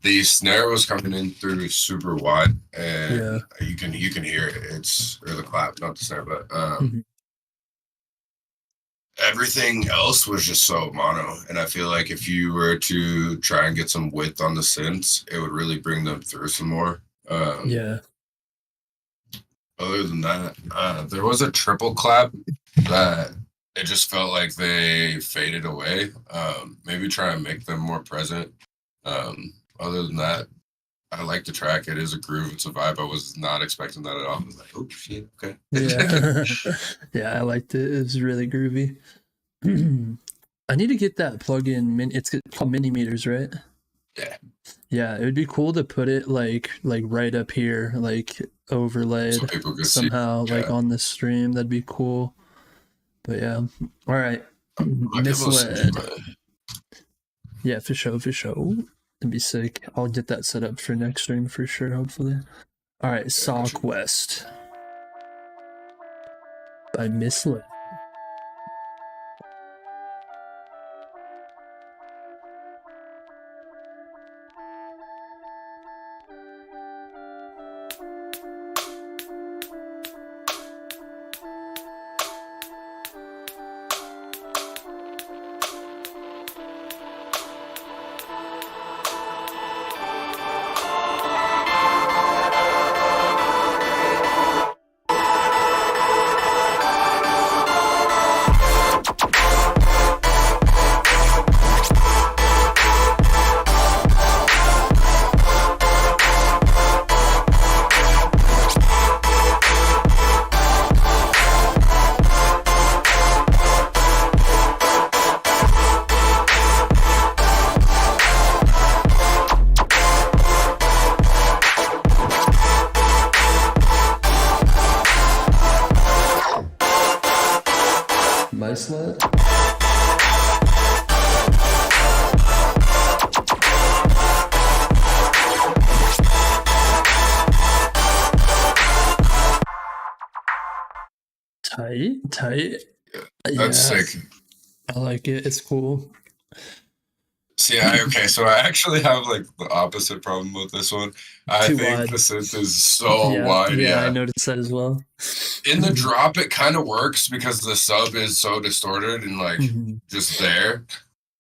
The snare was coming in through super wide, and you can hear it. It's or the clap, not the snare, but everything else was just so mono. And I feel like if you were to try and get some width on the synths, it would really bring them through some more. Other than that, there was a triple clap that it just felt like they faded away. Maybe try and make them more present. Other than that, I like the track. It is a groove. It's a vibe. I was not expecting that at all. I was like, oh shit, okay. Yeah. Yeah, I liked it. It was really groovy. I need to get that plugin. It's called Mini Meters, right? Yeah. Yeah, it would be cool to put it like right up here, like overlaid So people could somehow, see. like on the stream. That'd be cool. But yeah, all right. Might be able to see, Misled. but- Yeah, for sure, for sure. That'd be sick. I'll get that set up for next stream for sure, hopefully. All right, Saw Quest by Misled. Misled? Tight. That's sick. I like it. It's cool. See, okay, so I actually have like the opposite problem with this one. I Too think wide. the synth is so wide. Yeah, I Yeah. noticed that as well. In the drop, it kind of works because the sub is so distorted and like Mhm. just there.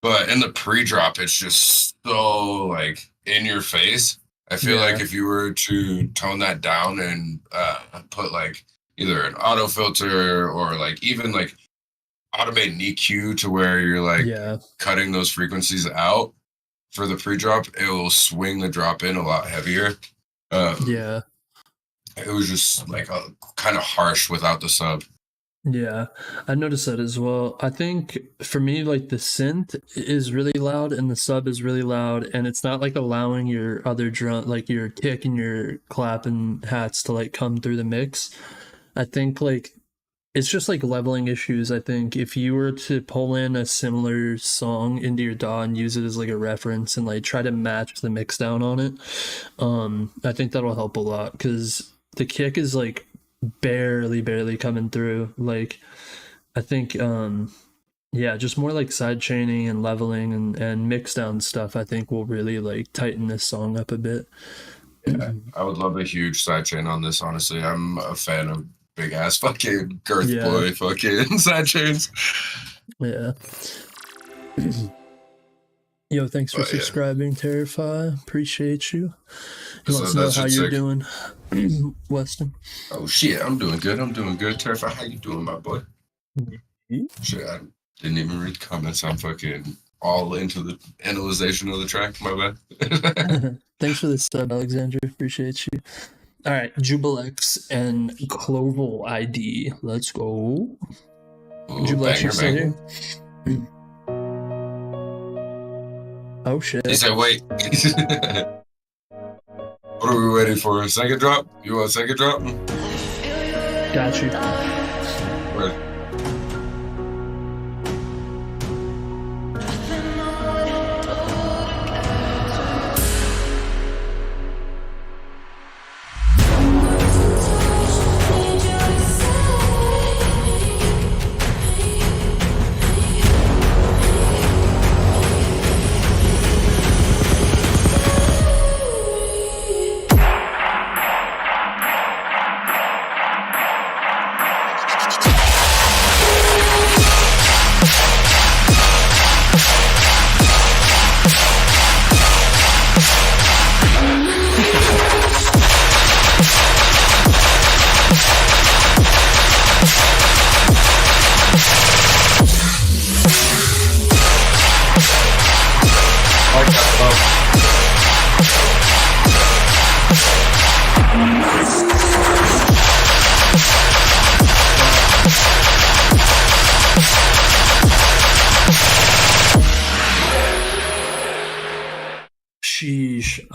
But in the pre-drop, it's just so like in your face. I feel like Yeah. if you were to tone that down and put like either an auto filter or like even like automate an EQ to where you're like Yeah. cutting those frequencies out for the pre-drop, it will swing the drop in a lot heavier. Yeah. It was just like kind of harsh without the sub. Yeah, I noticed that as well. I think for me, like the synth is really loud and the sub is really loud, and it's not like allowing your other drum, like your kick and your clap and hats to like come through the mix. I think like it's just like leveling issues. I think if you were to pull in a similar song into your DAW and use it as like a reference and like try to match the mix down on it, I think that'll help a lot because the kick is like barely coming through. Like I think yeah, just more like side chaining and leveling and mix down stuff I think will really like tighten this song up a bit. Yeah, I would love a huge sidechain on this, honestly. I'm a fan of big ass fucking girth Yeah. boy fucking sidechains. Yeah. Yo, thanks for But, yeah. subscribing, Terrify. Appreciate you. You So want to know that's how just you're sick. doing, Weston? Oh shit, I'm doing good. I'm doing good. Terrify, how you doing, my boy? Mhm. Shit, I didn't even read the comments. I'm fucking all into the analyzation of the track. My bad. Thanks for the sub, Alexandra. Appreciate you. All right, Jubilex and Cloval ID. Let's go. Ooh, Jubilex, you banger, still banger. here? Oh shit. He said, wait. What are we waiting for? A second drop? You want a second drop? Got you. Where?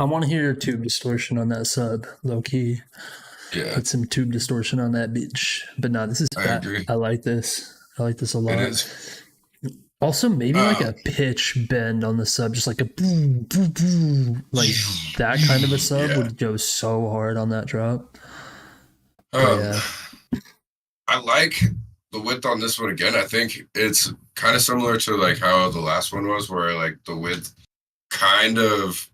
I want to hear tube distortion on that sub, low key. Yeah, Put some tube distortion on that bitch. But no, this is I fat. agree. I like this. I like this a lot. It is. Also, maybe like a pitch bend on the sub, just like a boom, boom, boom. Like that kind of a sub would go so hard on that drop. Yeah. I like the width on this one again. I think it's kind of similar to like how the last one was, where like the width kind of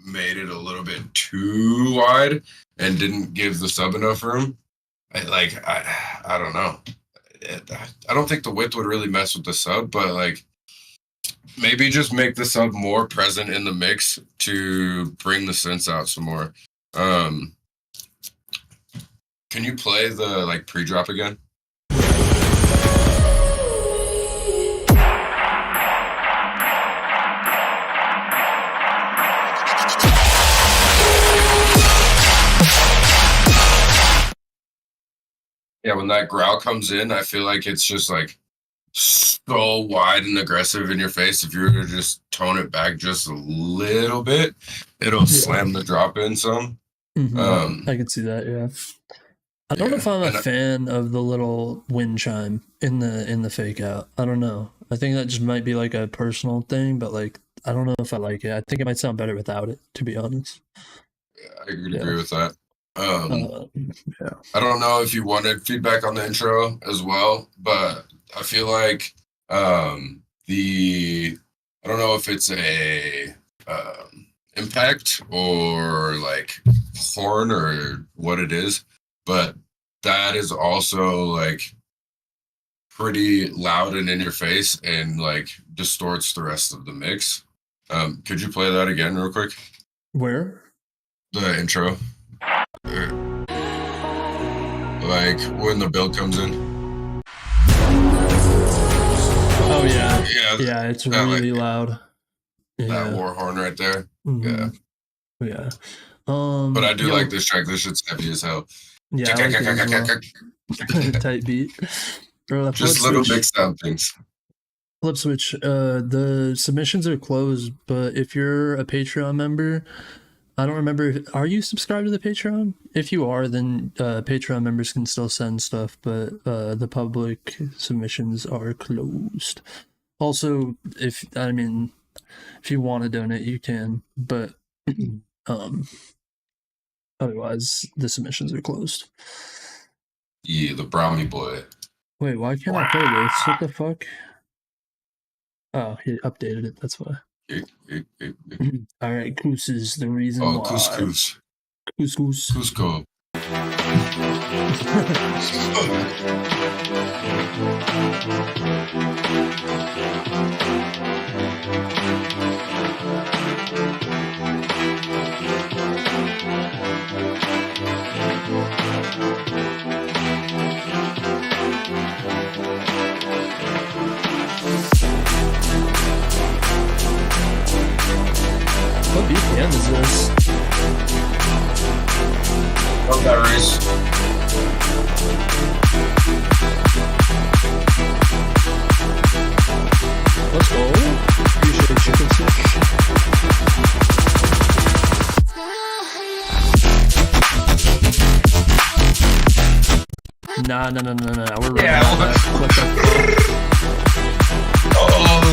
made it a little bit too wide and didn't give the sub enough room. I don't know. I don't think the width would really mess with the sub, but like maybe just make the sub more present in the mix to bring the synths out some more. Can you play the like pre-drop again? Yeah, when that growl comes in, I feel like it's just like so wide and aggressive in your face. If you were to just tone it back just a little bit, it'll slam the drop in some. I can see that, yeah. I don't know if I'm a fan of the little wind chime in the fake out. I don't know. I think that just might be like a personal thing, but like I don't know if I like it. I think it might sound better without it, to be honest. Yeah, I agree with that. Yeah. I don't know if you wanted feedback on the intro as well, but I feel like I don't know if it's a impact or like horn or what it is, but that is also like pretty loud and in your face and like distorts the rest of the mix. Could you play that again real quick? Where? The intro. Like when the build comes in. Oh yeah. Yeah, it's really loud. That war horn right there. Yeah. But I do like this track. This shit's heavy as hell. Yeah, I like it as well. Tight beat. Just little big sound things. Flip switch. The submissions are closed, but if you're a Patreon member, I don't remember. Are you subscribed to the Patreon? If you are, then Patreon members can still send stuff, but the public submissions are closed. Also, if you want to donate, you can, but otherwise, the submissions are closed. Yeah, the Brownie boy. Wait, why can't I play this? What the fuck? Oh, he updated it. That's why. All right, Coos is the reason why. Couscous. Couscous. Cusco. What BPM is this? Love that race. Let's go. Appreciate you, Coos. Nah. We're running out of that. What the fuck? Oh.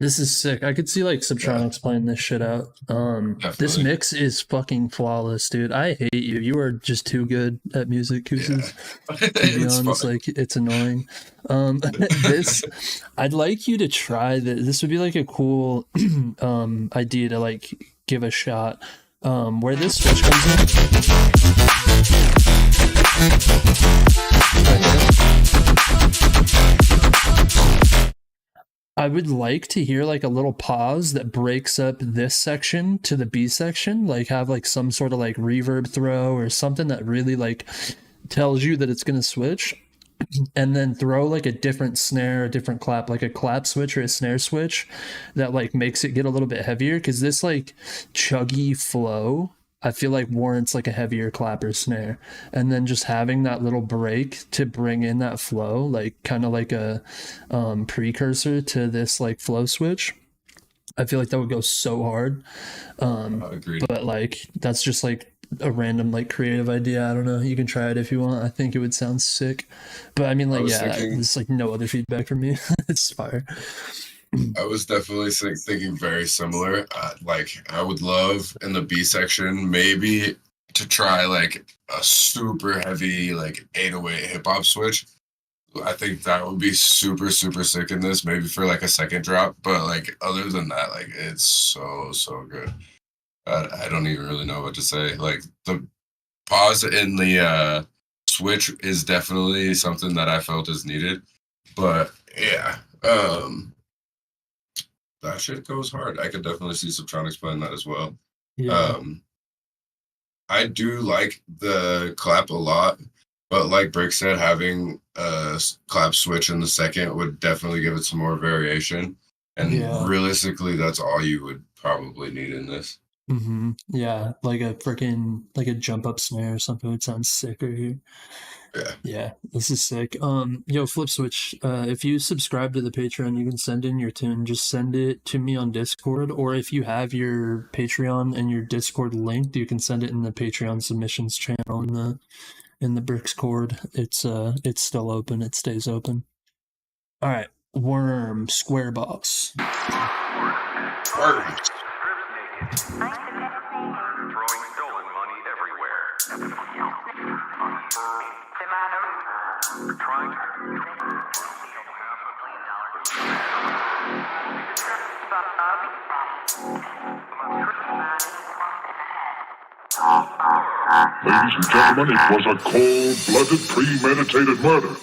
This is sick. I could see like Subtronics playing this shit out. This Definitely. mix is fucking flawless, dude. I hate you. You are just too good at music, Koozes. Yeah. To be It's honest, fun. like it's annoying. This, I'd like you to try this. This would be like a cool idea to like give a shot. Where this switch comes in. I would like to hear like a little pause that breaks up this section to the B section, like have like some sort of like reverb throw or something that really like tells you that it's going to switch, and then throw like a different snare, a different clap, like a clap switch or a snare switch that like makes it get a little bit heavier, because this like chuggy flow I feel like warrants like a heavier clap or snare, and then just having that little break to bring in that flow, like kind of like a precursor to this like flow switch. I feel like that would go so hard. Agreed. But like that's just like a random like creative idea. I don't know. You can try it if you want. I think it would sound sick. But I mean, like, was yeah, thinking- there's like no other feedback from me. It's fire. I was definitely thinking very similar. Like, I would love in the B section maybe to try like a super heavy like 808 hip hop switch. I think that would be super sick in this, maybe for like a second drop. But like other than that, like it's so good. I don't even really know what to say. Like the pause in the switch is definitely something that I felt is needed. But yeah, that shit goes hard. I could definitely see Subtronics playing that as well. Yeah. I do like the clap a lot, but like Brick said, having a clap switch in the second would definitely give it some more variation. And Yeah. realistically, that's all you would probably need in this. Yeah, like a freaking like a jump up snare or something would sound sick right here. Yeah, this is sick. Yo, Flip Switch, if you subscribe to the Patreon, you can send in your tune. Just send it to me on Discord, or if you have your Patreon and your Discord linked, you can send it in the Patreon submissions channel in the Bricks Cord. It's still open. It stays open. All right, Worm Square Boss. Word. Throwing stolen money everywhere. Trying Ladies and gentlemen, it was a cold-blooded, premeditated murder.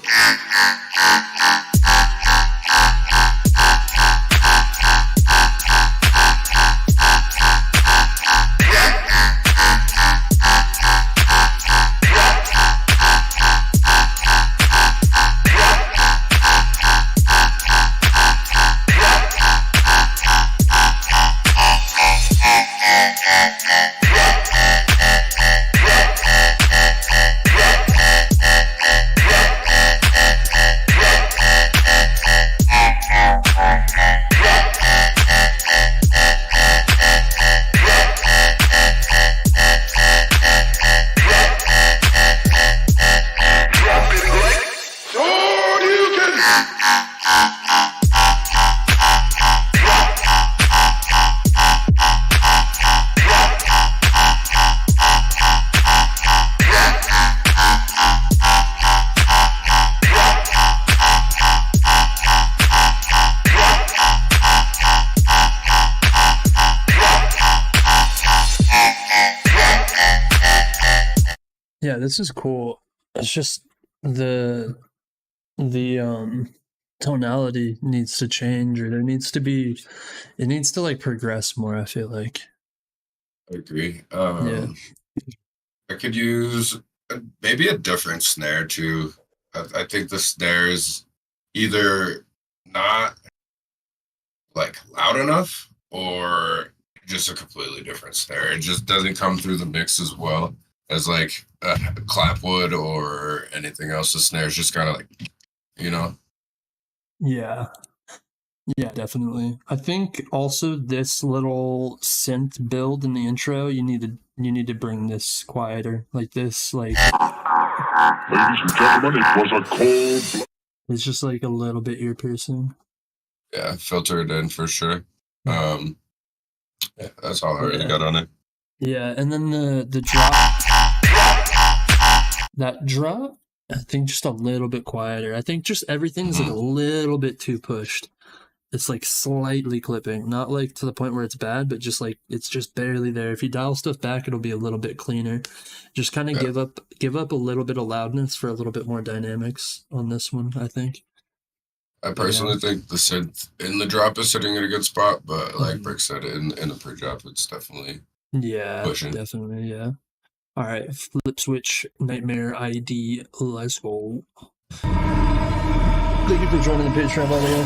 Yeah, this is cool. It's just the tonality needs to change, or there needs to be, it needs to like progress more, I feel like. I agree. Yeah. I could use maybe a different snare too. I think the snare is either not like loud enough or just a completely different snare. It just doesn't come through the mix as well as like a clapwood or anything else. The snare is just kind of like, you know. Yeah. Yeah, definitely. I think also this little synth build in the intro, you need to bring this quieter. Like this, like Ladies and gentlemen, it was a cold... it's just like a little bit ear piercing. Yeah, filter it in for sure. Yeah, that's all I really got on it. Yeah, and then the drop, that drop, I think just a little bit quieter. I think just everything's like a little bit too pushed. It's like slightly clipping, not like to the point where it's bad, but just like it's just barely there. If you dial stuff back, it'll be a little bit cleaner. Just kind of give up a little bit of loudness for a little bit more dynamics on this one, I think. I personally think the synth in the drop is sitting in a good spot, but like Brick said, in the pre-drop, it's definitely pushing. Definitely, yeah. All right, flip switch, Nightmare ID, let's go. Thank you for joining the Patreon, by the way.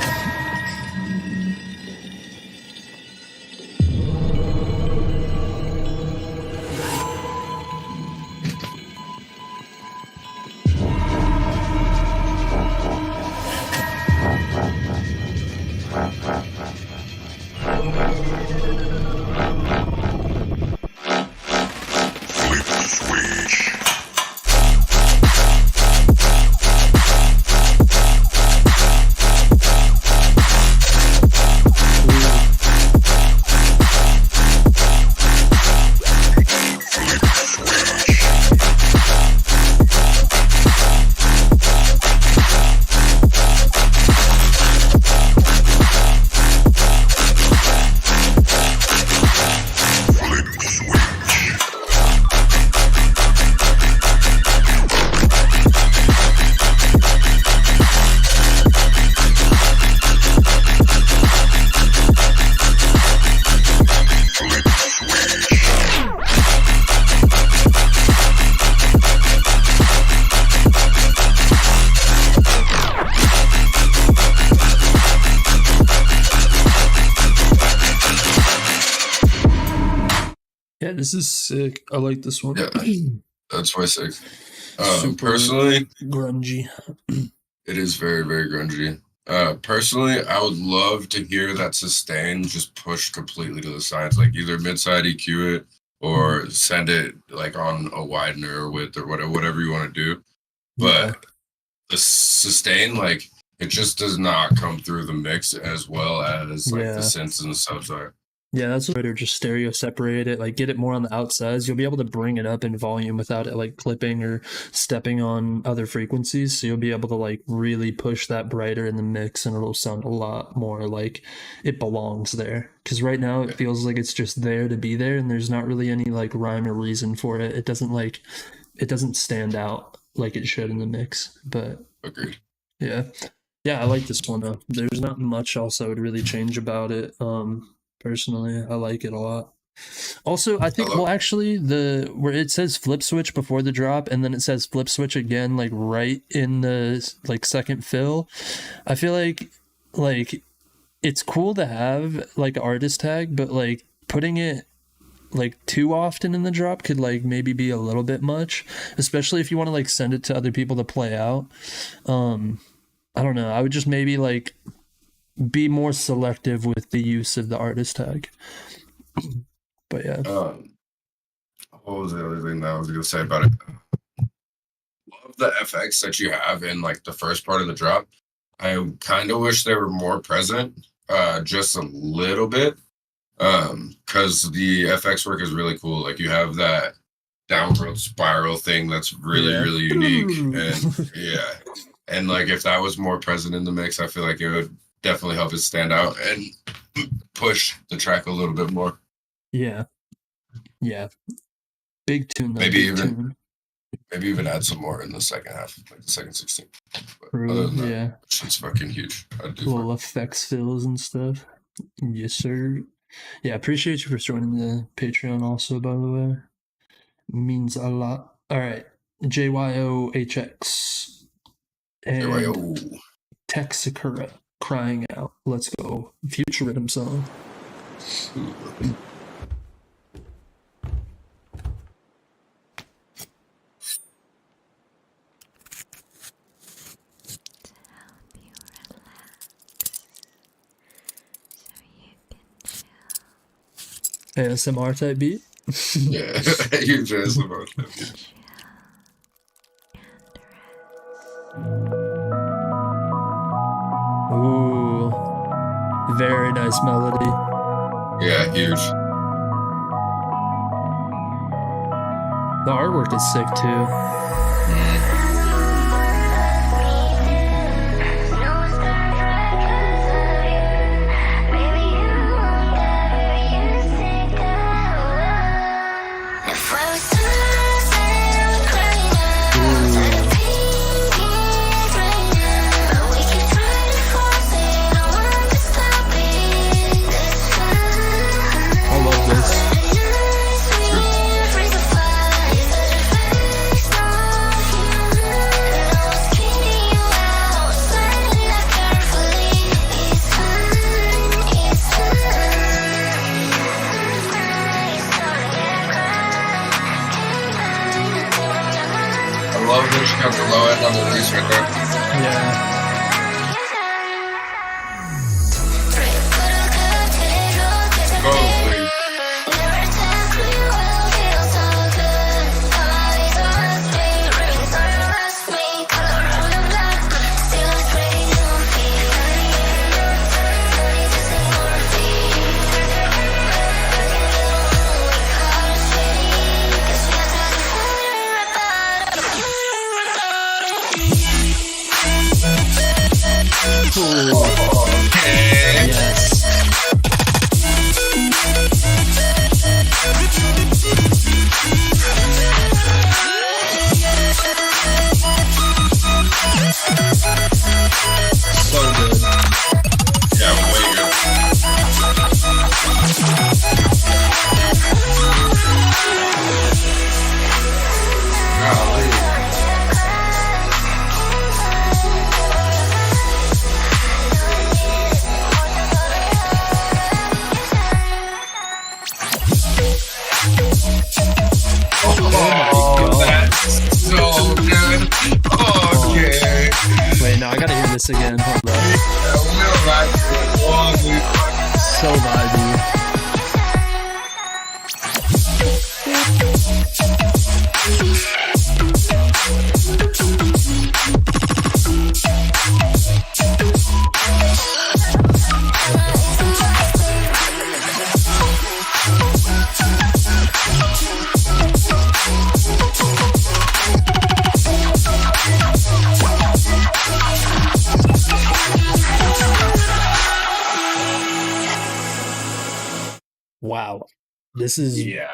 Yeah, this is sick. I like this one. Yeah, that's way sick. Super Personally, grungy. it is very, very grungy. Personally, I would love to hear that sustain just pushed completely to the sides, like either mid-side EQ it or send it like on a widener or width or whatever you want to do. But the sustain, like, it just does not come through the mix as well as like the synths and the subs are. Yeah, that's what or just stereo separate it, like get it more on the outsides. You'll be able to bring it up in volume without it like clipping or stepping on other frequencies. So you'll be able to like really push that brighter in the mix and it'll sound a lot more like it belongs there. Because right now it feels like it's just there to be there and there's not really any like rhyme or reason for it. It doesn't stand out like it should in the mix. But agreed. Yeah, I like this one though. There's not much else I would really change about it. Personally, I like it a lot. Also, I think actually where it says flip switch before the drop and then it says flip switch again like right in the like second fill. I feel like it's cool to have like an artist tag, but like putting it like too often in the drop could like maybe be a little bit much, especially if you want to like send it to other people to play out. I don't know. I would just maybe like be more selective with the use of the artist tag. But yeah. What was the other thing that I was gonna say about it? Love the FX that you have in like the first part of the drop. I kind of wish they were more present, just a little bit, because the FX work is really cool. Like you have that downward spiral thing that's really really unique, and and like if that was more present in the mix, I feel like it would definitely help it stand out and push the track a little bit more. Yeah. Big tune. Though, maybe even add some more in the second half, like the second 16. But other than that, shit's fucking huge. Little effects fills and stuff. Yes, sir. Yeah, appreciate you for joining the Patreon also, by the way. Means a lot. All right. JYOHX. And JYO. Texakura. Crying Out. Let's go. Future Rhythm song. ASMR type beat? Yeah, huge ASMR type beat. Ooh. Very nice melody. Yeah, huge. The artwork is sick too. I love this. I love that she got the low end on the release right there. Yeah. Go, please. Okay. Yes. So good. Yeah, way good. Golly. Oh my God. That's so good. Okay. Wait, no, I gotta hear this again. Hold up. We'll ride for one week. So vibey. Wow. This is Yeah.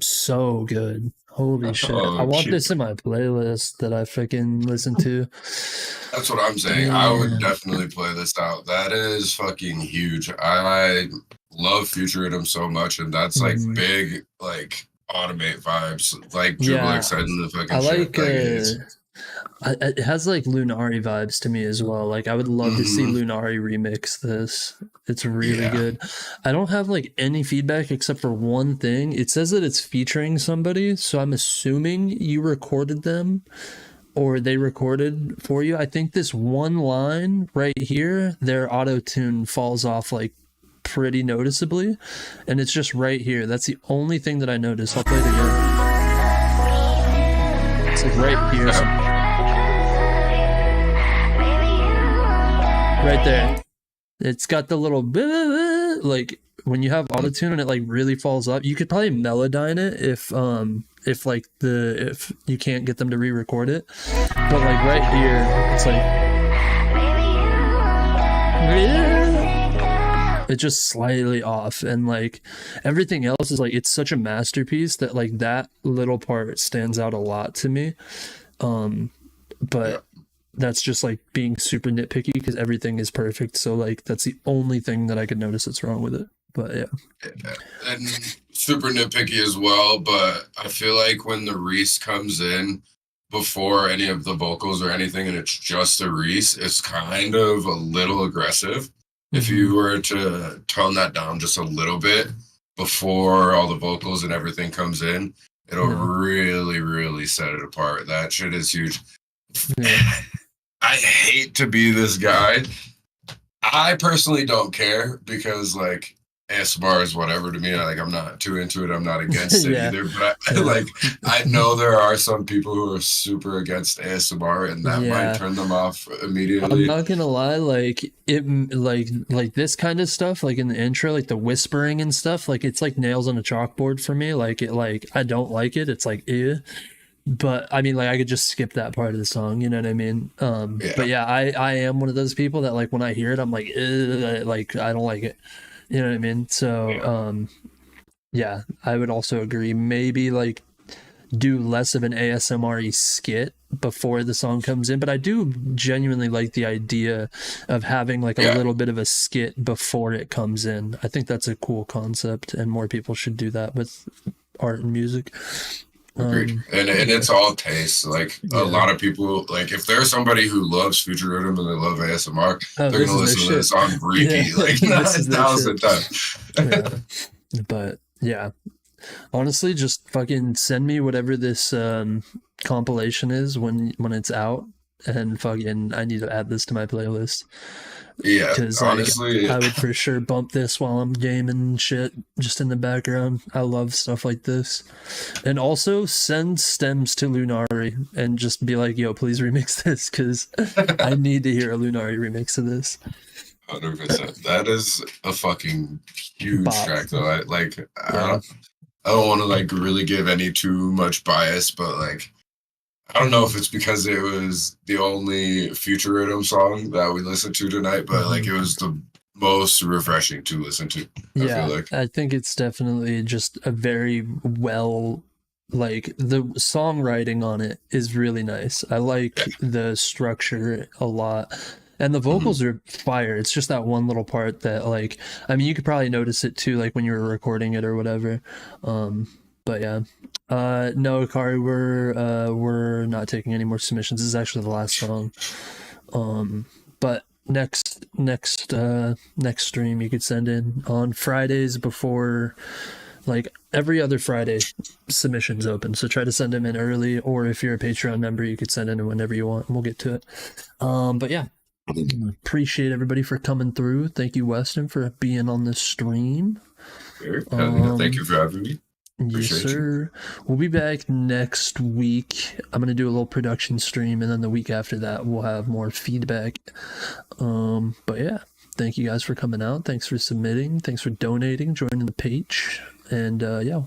so good. Holy shit. Oh, I want shit. this in my playlist that I freaking listen to. That's what I'm saying. I would Yeah. definitely play this out. That is fucking huge. I love Future Rhythm so much, and that's like Mhm. big, like automate vibes, like Dribble Yeah. exciting the fucking I shit. like it has like Lunari vibes to me as well. Like I would love to see Mhm. Lunari remix this. It's really Yeah. good. I don't have like any feedback except for one thing. It says that it's featuring somebody, so I'm assuming you recorded them or they recorded for you. I think this one line right here, their auto tune falls off like pretty noticeably, and it's just right here. That's the only thing that I noticed. I'll play it again. It's like right here. Right there. It's got the little like when you have autotune and it like really falls up. You could probably melodyne it if like if you can't get them to re-record it. But like right here, it's like it's just slightly off, and like everything else is like it's such a masterpiece that like that little part stands out a lot to me. But that's just like being super nitpicky because everything is perfect. So like that's the only thing that I could notice that's wrong with it. But yeah. And super nitpicky as well, but I feel like when the Reese comes in before any of the vocals or anything, and it's just a Reese, it's kind of a little aggressive. If you were to tone that down just a little bit before all the vocals and everything comes in, it'll really, really set it apart. That shit is huge. Yeah. I hate to be this guy. I personally don't care because, like, ASMR is whatever to me. Like, I'm not too into it. I'm not against it Yeah. either. But I know there are some people who are super against ASMR, and that might turn them off I'm immediately. not gonna lie, like this kind of stuff, like in the intro, like the whispering and stuff, like it's like nails on a chalkboard for me. Like I don't like it. It's like but I mean, like I could just skip that part of the song. You know what I mean? But yeah, I am one of those people that like when I hear it, I'm like, like I don't like it. You know what I mean? So yeah, I would also agree. Maybe like do less of an ASMR-y skit before the song comes in, but I do genuinely like the idea of having like a little bit of a skit before it comes in. I think that's a cool concept, and more people should do that with art and music. Agreed. And it's all taste. Like a lot of people, like if there's somebody who loves Future Rhythm and they love ASMR, they're gonna listen to this on repeat like 9,000 times. But yeah, honestly, just fucking send me whatever this compilation is when it's out, and fucking I need to add this to my playlist. Yeah, because honestly, I would for sure bump this while I'm gaming and shit just in the background. I love stuff like this. And also send stems to Lunari and just be like, yo, please remix this, because I need to hear a Lunari remix of this. 100%. That is a fucking huge track, though. I don't want to like really give any too much bias, but like I don't know if it's because it was the only Future Rhythm song that we listened to tonight, but like it was the most refreshing to listen to. I feel like. I think it's definitely just a very well, like the songwriting on it is really nice. I like the structure a lot. And the vocals are fire. It's just that one little part that, like, I mean, you could probably notice it too, like when you were recording it or whatever. But yeah, no, Akari, we're not taking any more submissions. This is actually the last song. But next stream you could send in on Fridays before, like every other Friday, submissions open. So try to send them in early, or if you're a Patreon member, you could send in whenever you want, and we'll get to it. But yeah. Appreciate everybody for coming through. Thank you, Weston, for being on this stream. Thank you for having me. Yes, sir. We'll be back next week. I'm gonna do a little production stream, and then the week after that we'll have more feedback. But yeah, thank you guys for coming out. Thanks for submitting. Thanks for donating, joining the page, and yeah.